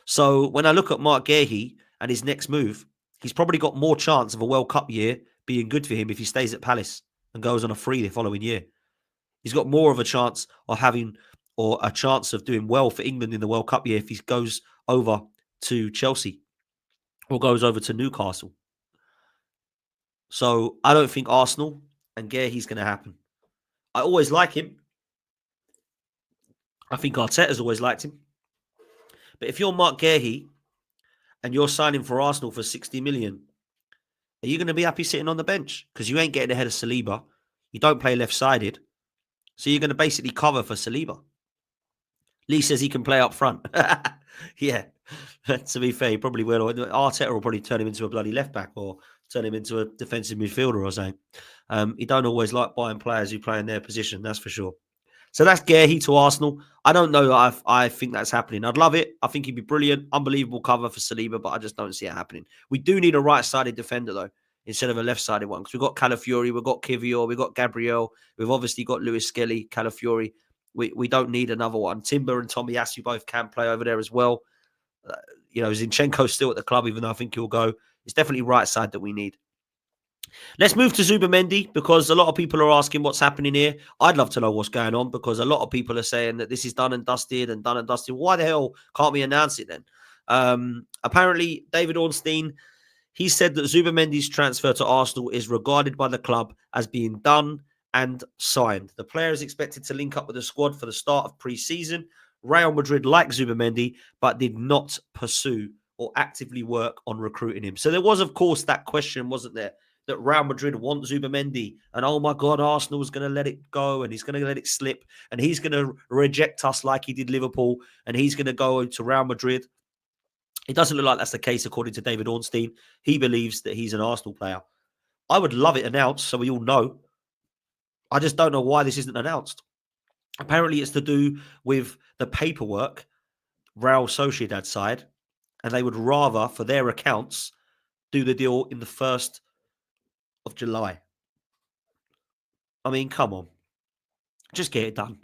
So when I look at Mark Guehi and his next move, he's probably got more chance of a World Cup year being good for him if he stays at Palace and goes on a free the following year. He's got more of a chance of having, or a chance of doing well for England in the World Cup year if he goes over to Chelsea or goes over to Newcastle. So I don't think Arsenal and Guehi's going to happen. I always like him. I think Arteta's always liked him. But if you're Mark Guehi and you're signing for Arsenal for 60 million, are you going to be happy sitting on the bench? Because you ain't getting ahead of Saliba. You don't play left-sided. So you're going to basically cover for Saliba. Lee says he can play up front. Yeah, to be fair, he probably will. Arteta will probably turn him into a bloody left-back or turn him into a defensive midfielder or something. He don't always like buying players who play in their position, that's for sure. So that's Guehi to Arsenal. I don't know that I think that's happening. I'd love it. I think he'd be brilliant. Unbelievable cover for Saliba, but I just don't see it happening. We do need a right-sided defender, though, instead of a left-sided one. Because we've got Calafiori, we've got Kivior, we've got Gabriel. We've obviously got Lewis-Skelly, Calafiori. We don't need another one. Timber and Tomiyasu both can play over there as well. Zinchenko's still at the club, even though I think he'll go. It's definitely right side that we need. Let's move to Zubimendi because a lot of people are asking what's happening here. I'd love to know what's going on because a lot of people are saying that this is done and dusted. Why the hell can't we announce it then? Apparently, David Ornstein, He said that Zubamendi's transfer to Arsenal is regarded by the club as being done and signed. The player is expected to link up with the squad for the start of pre-season. Real Madrid like Zubamendi, but did not pursue or actively work on recruiting him. So there was, of course, that question, wasn't there? That Real Madrid want Zubamendi, and oh my God, Arsenal's going to let it go, and he's going to let it slip, and he's going to reject us like he did Liverpool, and he's going to go to Real Madrid. It doesn't look like that's the case, according to David Ornstein. He believes that he's an Arsenal player. I would love it announced so we all know. I just don't know why this isn't announced. Apparently, it's to do with the paperwork, Real Sociedad side, and they would rather, for their accounts, do the deal in the 1st of July. I mean, come on. Just get it done.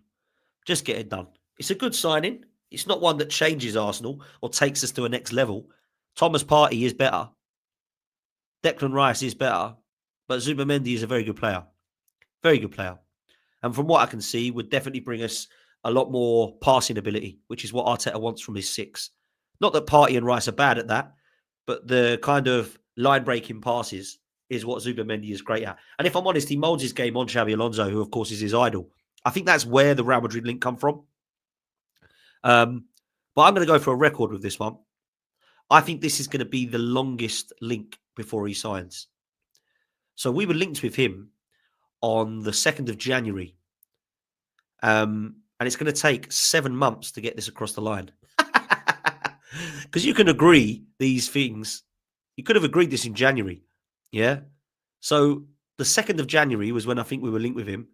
Just get it done. It's a good signing. It's not one that changes Arsenal or takes us to a next level. Thomas Partey is better. Declan Rice is better. But Zubamendi is a very good player. Very good player. And from what I can see, would definitely bring us a lot more passing ability, which is what Arteta wants from his 6. Not that Partey and Rice are bad at that, but the kind of line-breaking passes is what Zubamendi is great at. And if I'm honest, he molds his game on Xabi Alonso, who, of course, is his idol. I think that's where the Real Madrid link come from. But I'm going to go for a record with this one. I think this is going to be the longest link before he signs. So we were linked with him on the 2nd of January. And it's going to take 7 months to get this across the line. Because you can agree these things. You could have agreed this in January. Yeah. So the 2nd of January was when I think we were linked with him.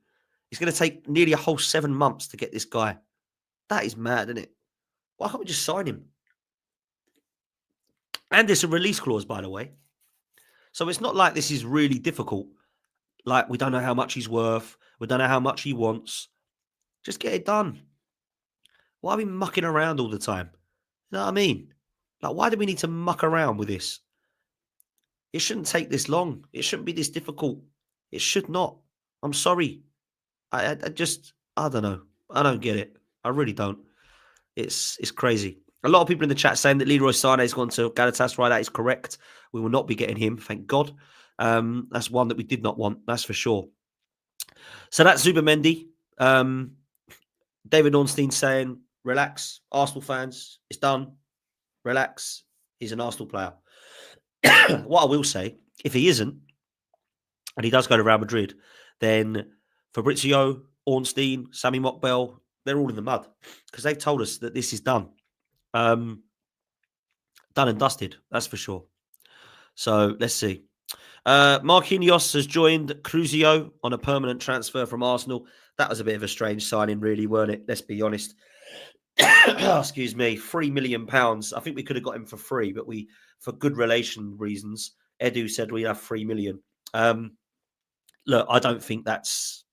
It's going to take nearly a whole 7 months to get this guy. That is mad, isn't it? Why can't we just sign him? And there's a release clause, by the way. So it's not like this is really difficult. Like, we don't know how much he's worth. We don't know how much he wants. Just get it done. Why are we mucking around all the time? You know what I mean? Like, why do we need to muck around with this? It shouldn't take this long. It shouldn't be this difficult. It should not. I'm sorry. I don't know. I don't get it. I really don't. It's crazy. A lot of people in the chat saying that Leroy Sané has gone to Galatasaray. That is correct. We will not be getting him, thank God. That's one that we did not want, that's for sure. So that's Zubamendi. David Ornstein saying, relax, Arsenal fans, it's done. Relax. He's an Arsenal player. What I will say, if he isn't, and he does go to Real Madrid, then Fabrizio, Ornstein, Sammy Mockbell, they're all in the mud because they've told us that this is done. Done and dusted, that's for sure. So let's see. Marquinhos has joined Cruzeiro on a permanent transfer from Arsenal. That was a bit of a strange signing, really, weren't it? Let's be honest. Excuse me, £3 million. I think we could have got him for free, but for good relation reasons, Edu said we have 3 million. Look, I don't think that's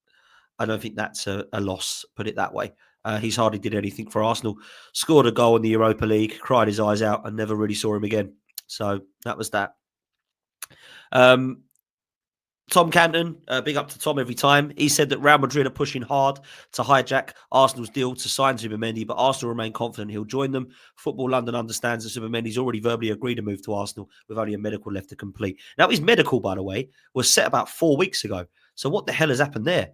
a loss, put it that way. He's hardly did anything for Arsenal. Scored a goal in the Europa League, cried his eyes out, and never really saw him again. So that was that. Tom Canton, big up to Tom every time. He said that Real Madrid are pushing hard to hijack Arsenal's deal to sign Zubamendi, but Arsenal remain confident he'll join them. Football London understands that Zubamendi's already verbally agreed to move to Arsenal with only a medical left to complete. Now, his medical, by the way, was set about 4 weeks ago. So what the hell has happened there?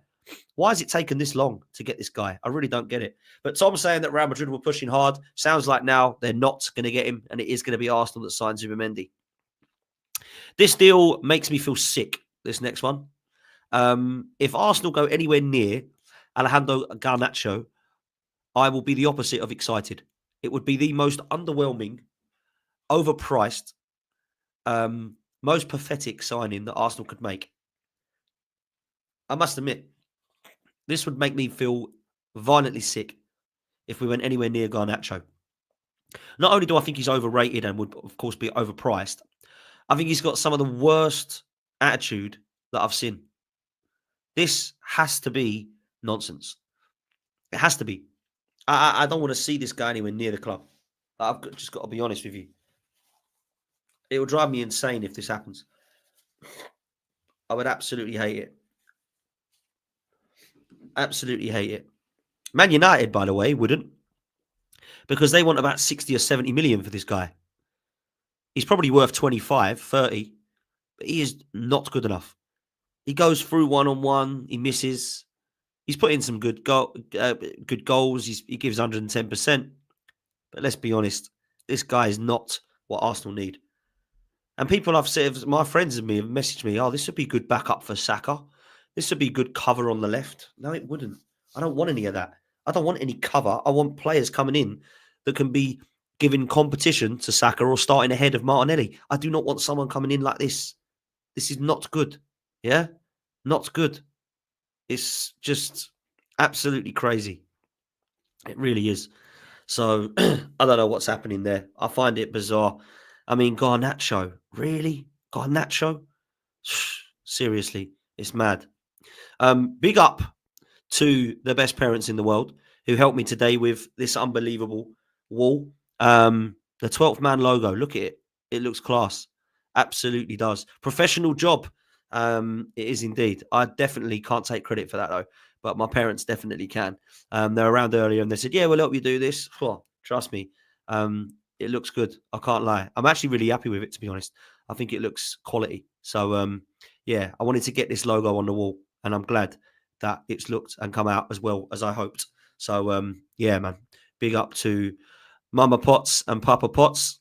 Why has it taken this long to get this guy? I really don't get it. But Tom's saying that Real Madrid were pushing hard. Sounds like now they're not going to get him, and it is going to be Arsenal that signs Zubamendi. This deal makes me feel sick, this next one. If Arsenal go anywhere near Alejandro Garnacho, I will be the opposite of excited. It would be the most underwhelming, overpriced, most pathetic signing that Arsenal could make. I must admit, this would make me feel violently sick if we went anywhere near Garnacho. Not only do I think he's overrated and would, of course, be overpriced, I think he's got some of the worst attitude that I've seen. This has to be nonsense. It has to be. I don't want to see this guy anywhere near the club. I've just got to be honest with you. It will drive me insane if this happens. I would absolutely hate it. Absolutely hate it. Man United, by the way, wouldn't. Because they want about 60 or 70 million for this guy. He's probably worth 25, 30, but he is not good enough. He goes through one-on-one. He misses. He's put in some good goals. He gives 110%. But let's be honest, this guy is not what Arsenal need. And people I've said, my friends of me have messaged me, oh, this would be good backup for Saka. This would be good cover on the left. No, it wouldn't. I don't want any of that. I don't want any cover. I want players coming in that can be giving competition to Saka or starting ahead of Martinelli. I do not want someone coming in like this. This is not good. Yeah? Not good. It's just absolutely crazy. It really is. So I don't know what's happening there. I find it bizarre. I mean, Garnacho, really? Garnacho? Seriously, it's mad. Big up to the best parents in the world who helped me today with this unbelievable wall. The 12th man logo. Look at it. It looks class. Absolutely does. Professional job. It is indeed. I definitely can't take credit for that though, but my parents definitely can. They're around earlier and they said, yeah, we'll help you do this. Oh, trust me. It looks good. I can't lie. I'm actually really happy with it, to be honest. I think it looks quality. So, yeah, I wanted to get this logo on the wall and I'm glad that it's looked and come out as well as I hoped. So, yeah, man, big up to Mama Potts and Papa Potts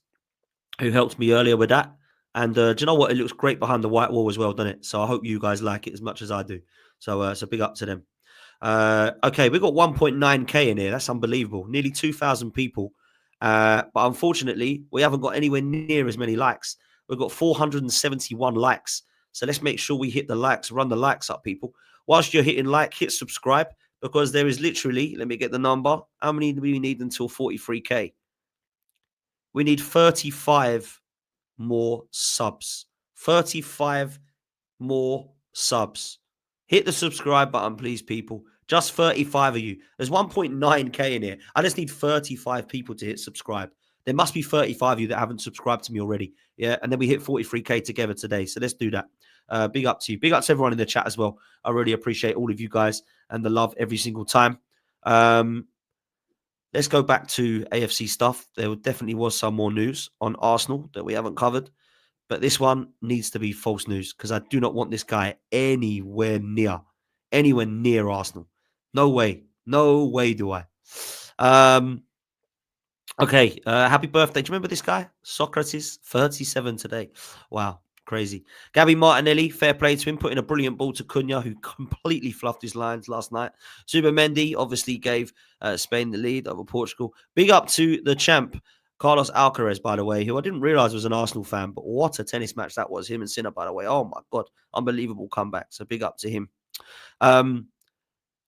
who helped me earlier with that. And do you know what? It looks great behind the white wall as well, doesn't it? So I hope you guys like it as much as I do. So, so big up to them. Okay, we've got 1.9k in here. That's unbelievable. Nearly 2,000 people. But unfortunately, we haven't got anywhere near as many likes. We've got 471 likes. So let's make sure we hit the likes, run the likes up, people. Whilst you're hitting like, hit subscribe because there is literally, let me get the number. How many do we need until 43k? We need 35 more subs. 35 more subs. Hit the subscribe button, please, people. Just 35 of you. There's 1.9k in here. I just need 35 people to hit subscribe. There must be 35 of you that haven't subscribed to me already. Yeah, and then we hit 43k together today. So let's do that. Big up to you. Big up to everyone in the chat as well. I really appreciate all of you guys and the love every single time. Let's go back to AFC stuff. There definitely was some more news on Arsenal that we haven't covered. But this one needs to be false news because I do not want this guy anywhere near Arsenal. No way. No way do I. Okay. Happy birthday. Do you remember this guy? Socrates, 37 today. Wow. Crazy. Gabby Martinelli, fair play to him, putting a brilliant ball to Cunha, who completely fluffed his lines last night. Zubimendi obviously gave Spain the lead over Portugal. Big up to the champ, Carlos Alcaraz, by the way, who I didn't realise was an Arsenal fan, but what a tennis match that was. Him and Sinner, by the way. Oh, my God. Unbelievable comeback. So big up to him.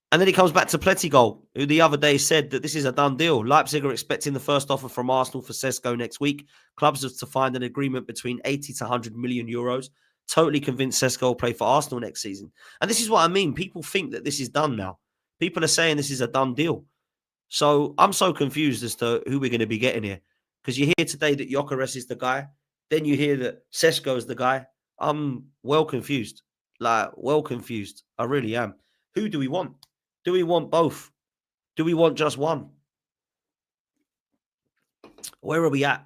And then he comes back to Pletigol, who the other day said that this is a done deal. Leipzig are expecting the first offer from Arsenal for Sesko next week. Clubs have to find an agreement between 80 to 100 million euros. Totally convinced Sesko will play for Arsenal next season. And this is what I mean. People think that this is done now. People are saying this is a done deal. So I'm so confused as to who we're going to be getting here. Because you hear today that Gyökeres is the guy. Then you hear that Sesko is the guy. I'm well confused. Like, well confused. I really am. Who do we want? Do we want both? Do we want just one? Where are we at?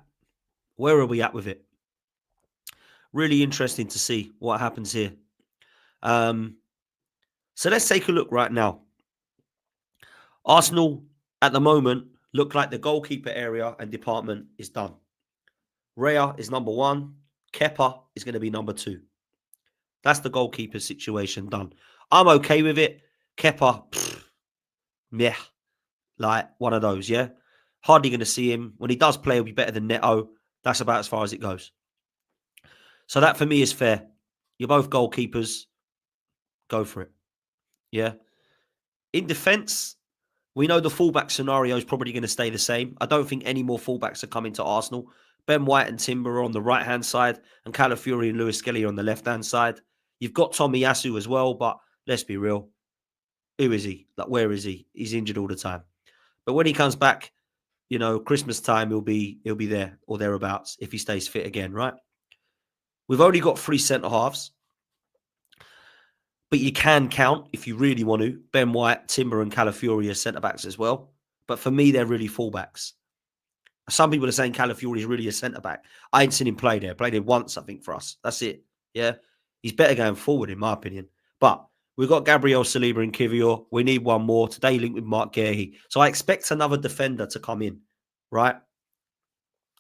Where are we at with it? Really interesting to see what happens here. So let's take a look right now. Arsenal, at the moment, look like the goalkeeper area and department is done. Raya is number one. Kepa is going to be number two. That's the goalkeeper situation done. I'm okay with it. Kepa, yeah, like one of those, yeah. Hardly going to see him. When he does play, he'll be better than Neto. That's about as far as it goes. So that for me is fair. You're both goalkeepers. Go for it. Yeah. In defence, we know the fullback scenario is probably going to stay the same. I don't think any more fullbacks are coming to Arsenal. Ben White and Timber are on the right-hand side, and Calafiori and Lewis-Skelly are on the left-hand side. You've got Tomiyasu as well, but let's be real. Who is he? Like, where is he? He's injured all the time. But when he comes back, you know, Christmas time, he'll be there or thereabouts if he stays fit again, right? We've only got 3 centre-halves. But you can count, if you really want to, Ben White, Timber and Calafiori as centre-backs as well. But for me, they're really full-backs. Some people are saying Calafiori is really a centre-back. I ain't seen him play there. Played it once, I think, for us. That's it. Yeah. He's better going forward, in my opinion. But we've got Gabriel Saliba and Kivior. We need one more. Today linked with Mark Guehi. So I expect another defender to come in, right?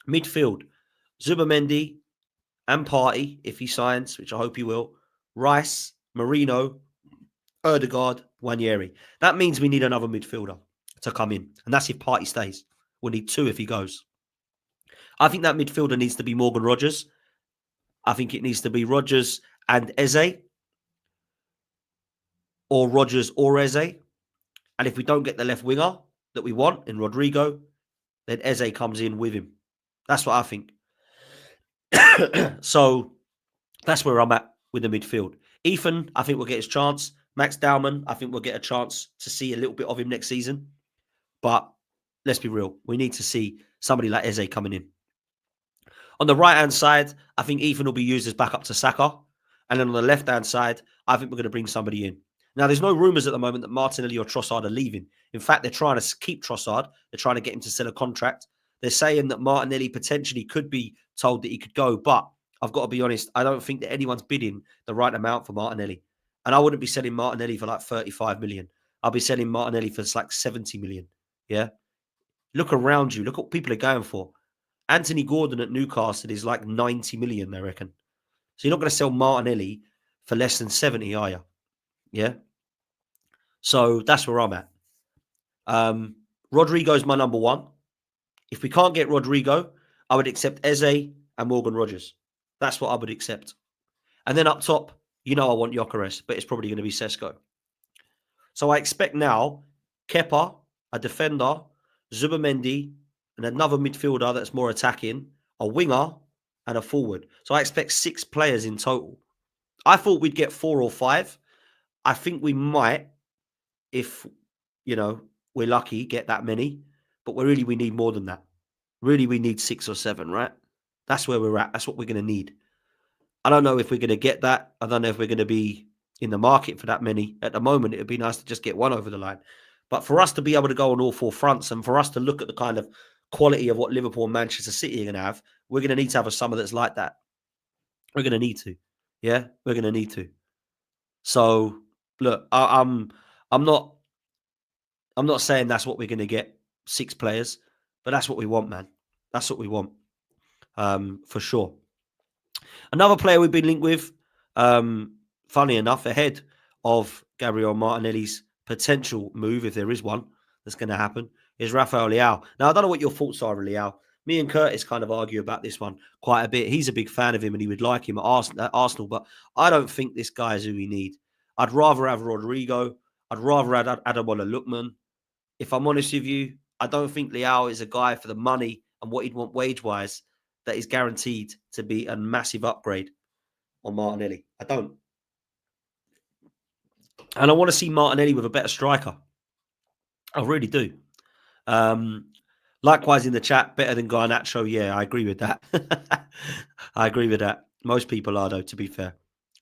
Midfield, Zubamendi and Partey, if he signs, which I hope he will. Rice, Marino, Erdegaard, Wanyeri. That means we need another midfielder to come in. And that's if Partey stays. We'll need 2 if he goes. I think that midfielder needs to be Morgan Rogers. I think it needs to be Rogers and Eze, or Rogers or Eze. And if we don't get the left winger that we want in Rodrigo, then Eze comes in with him. That's what I think. So that's where I'm at with the midfield. Ethan, I think we'll get his chance. Max Dowman, I think we'll get a chance to see a little bit of him next season. But let's be real. We need to see somebody like Eze coming in. On the right-hand side, I think Ethan will be used as backup to Saka. And then on the left-hand side, I think we're going to bring somebody in. Now, there's no rumours at the moment that Martinelli or Trossard are leaving. In fact, they're trying to keep Trossard. They're trying to get him to sell a contract. They're saying that Martinelli potentially could be told that he could go. But I've got to be honest, I don't think that anyone's bidding the right amount for Martinelli. And I wouldn't be selling Martinelli for like 35 million. I'll be selling Martinelli for like 70 million. Yeah? Look around you. Look what people are going for. Anthony Gordon at Newcastle is like 90 million, they reckon. So you're not going to sell Martinelli for less than 70, are you? Yeah. So that's where I'm at. Rodrigo's my number 1. If we can't get Rodrigo, I would accept Eze and Morgan Rogers. That's what I would accept. And then up top, I want Gyökeres, but it's probably going to be Sesko. So I expect now Kepa, a defender, Zubamendi, and another midfielder that's more attacking, a winger, and a forward. So I expect 6 players in total. I thought we'd get 4 or 5. I think we might, if, we're lucky, get that many. But we need more than that. Really, we need 6 or 7, right? That's where we're at. That's what we're going to need. I don't know if we're going to get that. I don't know if we're going to be in the market for that many. At the moment, it would be nice to just get one over the line. But for us to be able to go on all 4 fronts, and for us to look at the kind of quality of what Liverpool and Manchester City are going to have, we're going to need to have a summer that's like that. We're going to need to. Yeah, we're going to need to. So, look, I'm not saying that's what we're going to get, 6 players, but that's what we want, man. That's what we want, for sure. Another player we've been linked with, funny enough, ahead of Gabriel Martinelli's potential move, if there is one that's going to happen, is Rafael Liao. Now, I don't know what your thoughts are on Liao. Me and Curtis kind of argue about this one quite a bit. He's a big fan of him and he would like him at Arsenal, but I don't think this guy is who we need. I'd rather have Rodrigo. I'd rather have Ademola Lookman. If I'm honest with you, I don't think Liao is a guy for the money and what he'd want wage-wise that is guaranteed to be a massive upgrade on Martinelli. I don't. And I want to see Martinelli with a better striker. I really do. Likewise in the chat, better than Garnacho. Yeah, I agree with that. I agree with that. Most people are, though, to be fair.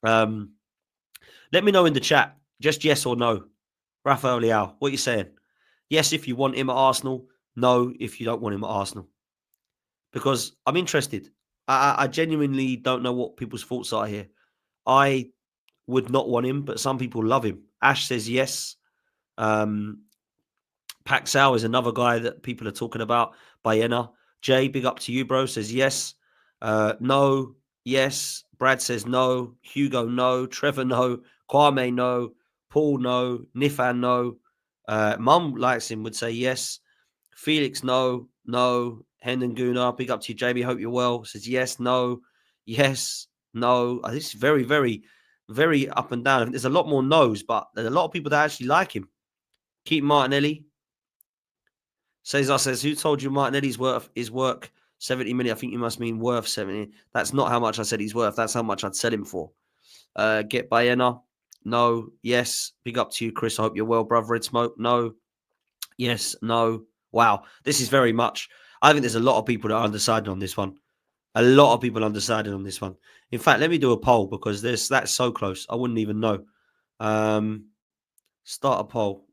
Let me know in the chat, just yes or no. Rafael Liao, what are you saying? Yes, if you want him at Arsenal. No, if you don't want him at Arsenal. Because I'm interested. I genuinely don't know what people's thoughts are here. I would not want him, but some people love him. Ash says yes. Paxal is another guy that people are talking about. Baena. Jay, big up to you, bro, says yes. No, yes. Brad says no. Hugo, no. Trevor, no. Kwame, no. Paul, no. Nifan, no. Mum likes him, would say yes. Felix, no. No. Hendon Guna, big up to you, JB. Hope you're well. Says yes, no, yes, no. This is very, very, very up and down. There's a lot more no's, but there's a lot of people that actually like him. Keep Martinelli. Says, who told you Martinelli's worth 70 million? I think you must mean worth 70. That's not how much I said he's worth. That's how much I'd sell him for. Get Baena. No. Yes. Big up to you, Chris. I hope you're well, brother. Red Smoke. No. Yes. No. Wow. This is very much. I think there's a lot of people that are undecided on this one. A lot of people undecided on this one. In fact, let me do a poll because that's so close. I wouldn't even know. Start a poll.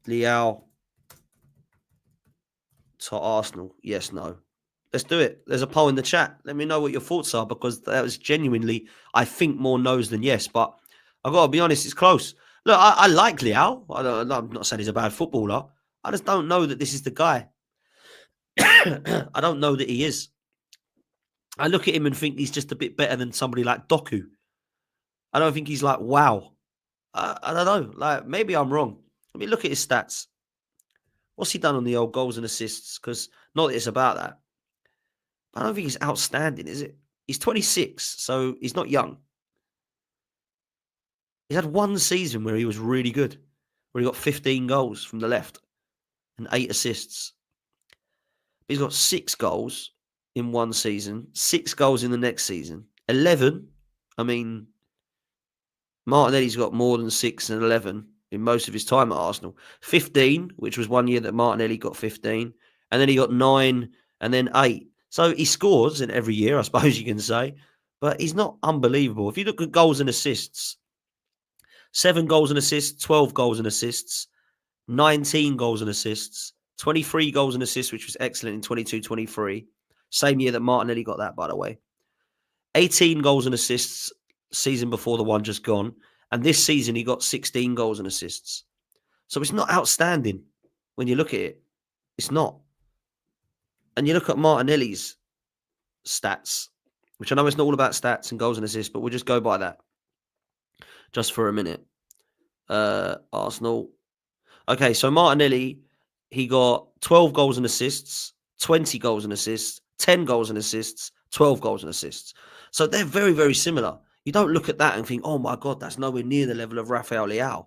Liao to Arsenal? Yes, no. Let's do it. There's a poll in the chat. Let me know what your thoughts are, because that was genuinely, I think, more no's than yes. But I've got to be honest, it's close. Look, I like Liao. I'm not saying he's a bad footballer. I just don't know that this is the guy. I don't know that he is. I look at him and think he's just a bit better than somebody like Doku. I don't think he's like, wow. I don't know. Like, maybe I'm wrong. Let me look at his stats. What's he done on the old goals and assists? Because not that it's about that. I don't think he's outstanding, is it? He's 26, so he's not young. He's had one season where he was really good, where he got 15 goals from the left and 8 assists. He's got 6 goals in one season, 6 goals in the next season, 11. I mean, Martinelli's got more than 6 and 11 in most of his time at Arsenal. 15, which was one year that Martinelli got 15, and then he got 9 and then 8. So he scores in every year, I suppose you can say, but he's not unbelievable. If you look at goals and assists, 7 goals and assists, 12 goals and assists, 19 goals and assists, 23 goals and assists, which was excellent in 22-23. Same year that Martinelli got that, by the way. 18 goals and assists season before the one just gone. And this season, he got 16 goals and assists. So it's not outstanding when you look at it. It's not. And you look at Martinelli's stats, which I know it's not all about stats and goals and assists, but we'll just go by that just for a minute. Arsenal. Okay, so Martinelli, he got 12 goals and assists, 20 goals and assists, 10 goals and assists, 12 goals and assists. So they're very, very similar. You don't look at that and think, oh my God, that's nowhere near the level of Rafael Leao.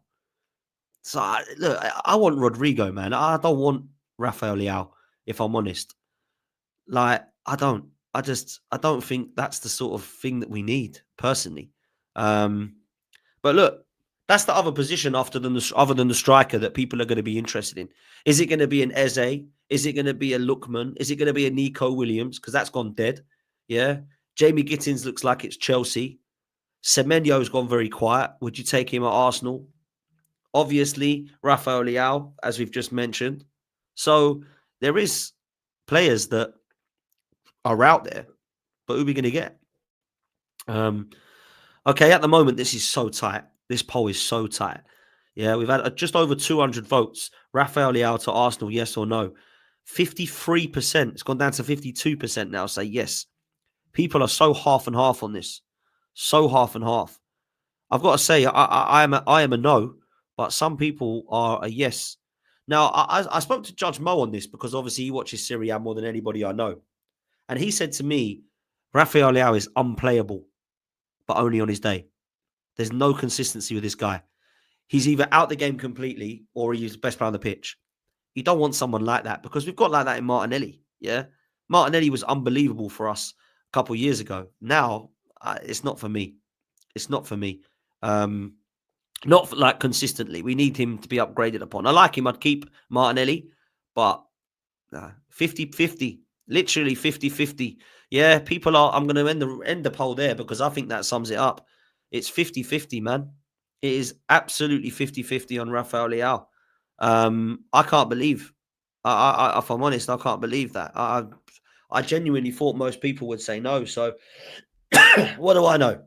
So I want Rodrigo, man. I don't want Rafael Leao, if I'm honest. Like, I don't think that's the sort of thing that we need, personally. But look, that's the other position other than the striker that people are going to be interested in. Is it going to be an Eze? Is it going to be a Lookman? Is it going to be a Nico Williams? Because that's gone dead. Yeah. Jamie Gittins looks like it's Chelsea. Semenyo's gone very quiet. Would you take him at Arsenal? Obviously, Rafael Leao, as we've just mentioned. So there is players that are out there, but who are we going to get? Okay, at the moment, this is so tight. This poll is so tight. Yeah, we've had just over 200 votes. Rafael Leao to Arsenal, yes or no? 53%. It's gone down to 52% now. Say yes. People are so half and half on this. So half and half. I've got to say, I am a no, but some people are a yes. Now, I spoke to Judge Mo on this because obviously he watches Serie A more than anybody I know. And he said to me, Rafael Leao is unplayable, but only on his day. There's no consistency with this guy. He's either out the game completely or he's the best player on the pitch. You don't want someone like that because we've got like that in Martinelli. Yeah. Martinelli was unbelievable for us a couple of years ago. Now, it's not for me. It's not for me. Not like consistently. We need him to be upgraded upon. I like him. I'd keep Martinelli, but 50-50. Literally 50-50. Yeah, people are. I'm going to end the poll there because I think that sums it up. It's 50-50, man. It is absolutely 50-50 on Rafael Leao. I can't believe. If I'm honest, I can't believe that. I genuinely thought most people would say no. So what do I know?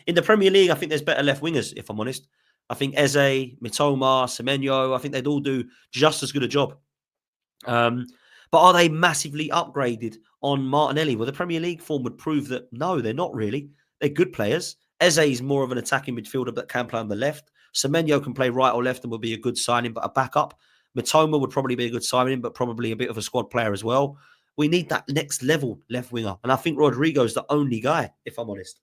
In the Premier League, I think there's better left wingers, if I'm honest. I think Eze, Mitoma, Semenyo, I think they'd all do just as good a job. But are they massively upgraded on Martinelli? Well, the Premier League form would prove that no, they're not really. They're good players. Eze is more of an attacking midfielder that can play on the left. Semenyo can play right or left and would be a good signing, but a backup. Mitoma would probably be a good signing, but probably a bit of a squad player as well. We need that next level left winger. And I think Rodrigo's the only guy, if I'm honest.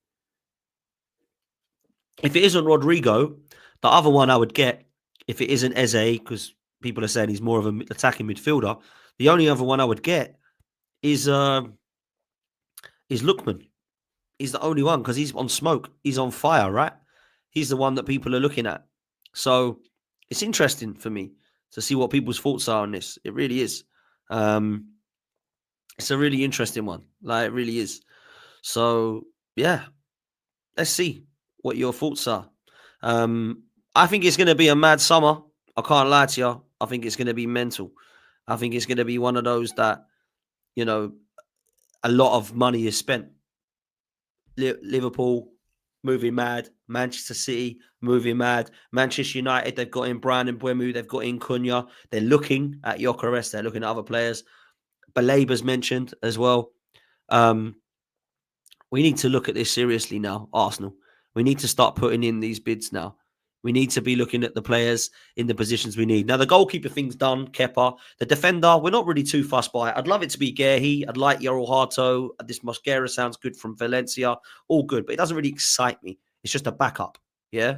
If it isn't Rodrigo, the other one I would get, if it isn't Eze, because people are saying he's more of an attacking midfielder, the only other one I would get is Lookman. He's the only one because he's on smoke. He's on fire, right? He's the one that people are looking at. So it's interesting for me to see what people's thoughts are on this. It really is. It's a really interesting one. Like, it really is. So, yeah. Let's see what your thoughts are. I think it's going to be a mad summer. I can't lie to you. I think it's going to be mental. I think it's going to be one of those that, you know, a lot of money is spent. Liverpool moving mad, Manchester City moving mad, Manchester United, they've got in Brian and Buemu, they've got in Cunha, they're looking at Gyökeres, they're looking at other players. Balaba's mentioned as well. We need to look at this seriously now, Arsenal. We need to start putting in these bids now. We need to be looking at the players in the positions we need. Now, the goalkeeper thing's done, Kepa. The defender, we're not really too fussed by it. I'd love it to be Guehi. I'd like Yoel Harto. This Mosquera sounds good from Valencia. All good, but it doesn't really excite me. It's just a backup, yeah?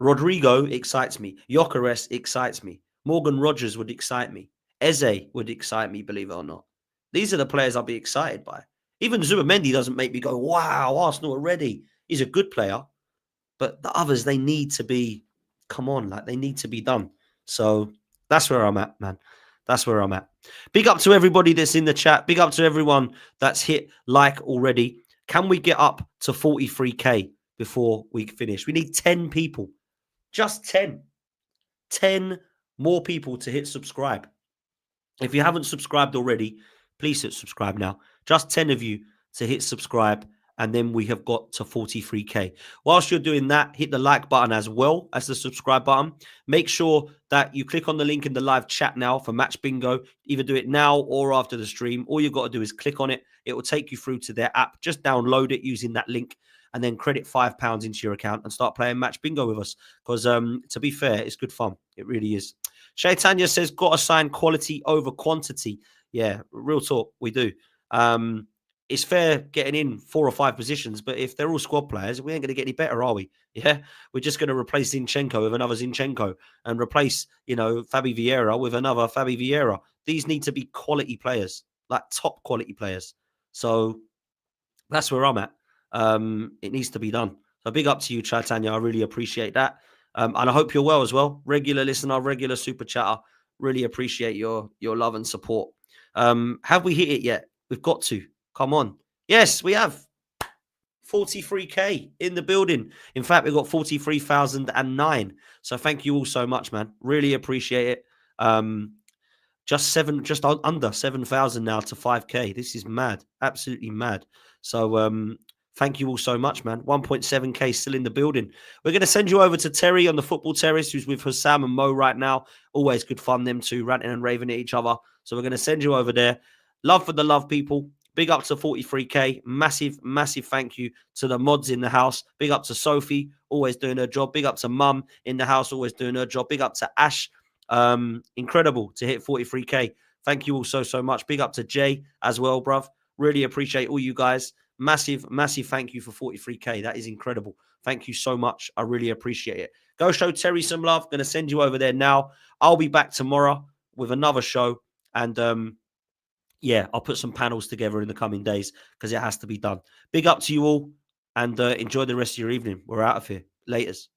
Rodrigo excites me. Gyökeres excites me. Morgan Rogers would excite me. Eze would excite me, believe it or not. These are the players I'll be excited by. Even Zubimendi doesn't make me go, wow, Arsenal are ready. He's a good player. But the others, they need to be, come on, like they need to be done. So that's where I'm at, man. That's where I'm at. Big up to everybody that's in the chat. Big up to everyone that's hit like already. Can we get up to 43K before we finish? We need 10 people. Just 10. 10 more people to hit subscribe. If you haven't subscribed already, please hit subscribe now. Just 10 of you to hit subscribe, and then we have got to 43K. Whilst you're doing that, hit the like button as well as the subscribe button. Make sure that you click on the link in the live chat now for Match Bingo. Either do it now or after the stream. All you've got to do is click on it. It will take you through to their app. Just download it using that link and then credit £5 into your account and start playing Match Bingo with us. Because to be fair, it's good fun. It really is. Shaitanya says, got to sign quality over quantity. Yeah, real talk, we do. It's fair getting in 4 or 5 positions, but if they're all squad players, we ain't going to get any better, are we? Yeah, we're just going to replace Zinchenko with another Zinchenko and replace, Fabi Vieira with another Fabi Vieira. These need to be quality players, like top quality players. So that's where I'm at. It needs to be done. So big up to you, Chaitanya. I really appreciate that. And I hope you're well as well. Regular listener, regular super chatter. Really appreciate your love and support. Have we hit it yet? We've got to. Come on. Yes, we have. 43K in the building. In fact, we've got 43,009. So thank you all so much, man. Really appreciate it. Just under 7,000 now to 5K. This is mad. Absolutely mad. So thank you all so much, man. 1.7K still in the building. We're going to send you over to Terry on the football terrace, who's with Hussam and Mo right now. Always good fun, them two ranting and raving at each other. So we're going to send you over there. Love for the love, people. Big up to 43K. Massive, massive thank you to the mods in the house. Big up to Sophie, always doing her job. Big up to Mum in the house, always doing her job. Big up to Ash. Incredible to hit 43K. Thank you all so much. Big up to Jay as well, bruv. Really appreciate all you guys. Massive, massive thank you for 43K. That is incredible. Thank you so much. I really appreciate it. Go show Terry some love. Going to send you over there now. I'll be back tomorrow with another show. And yeah, I'll put some panels together in the coming days because it has to be done. Big up to you all and enjoy the rest of your evening. We're out of here. Laters.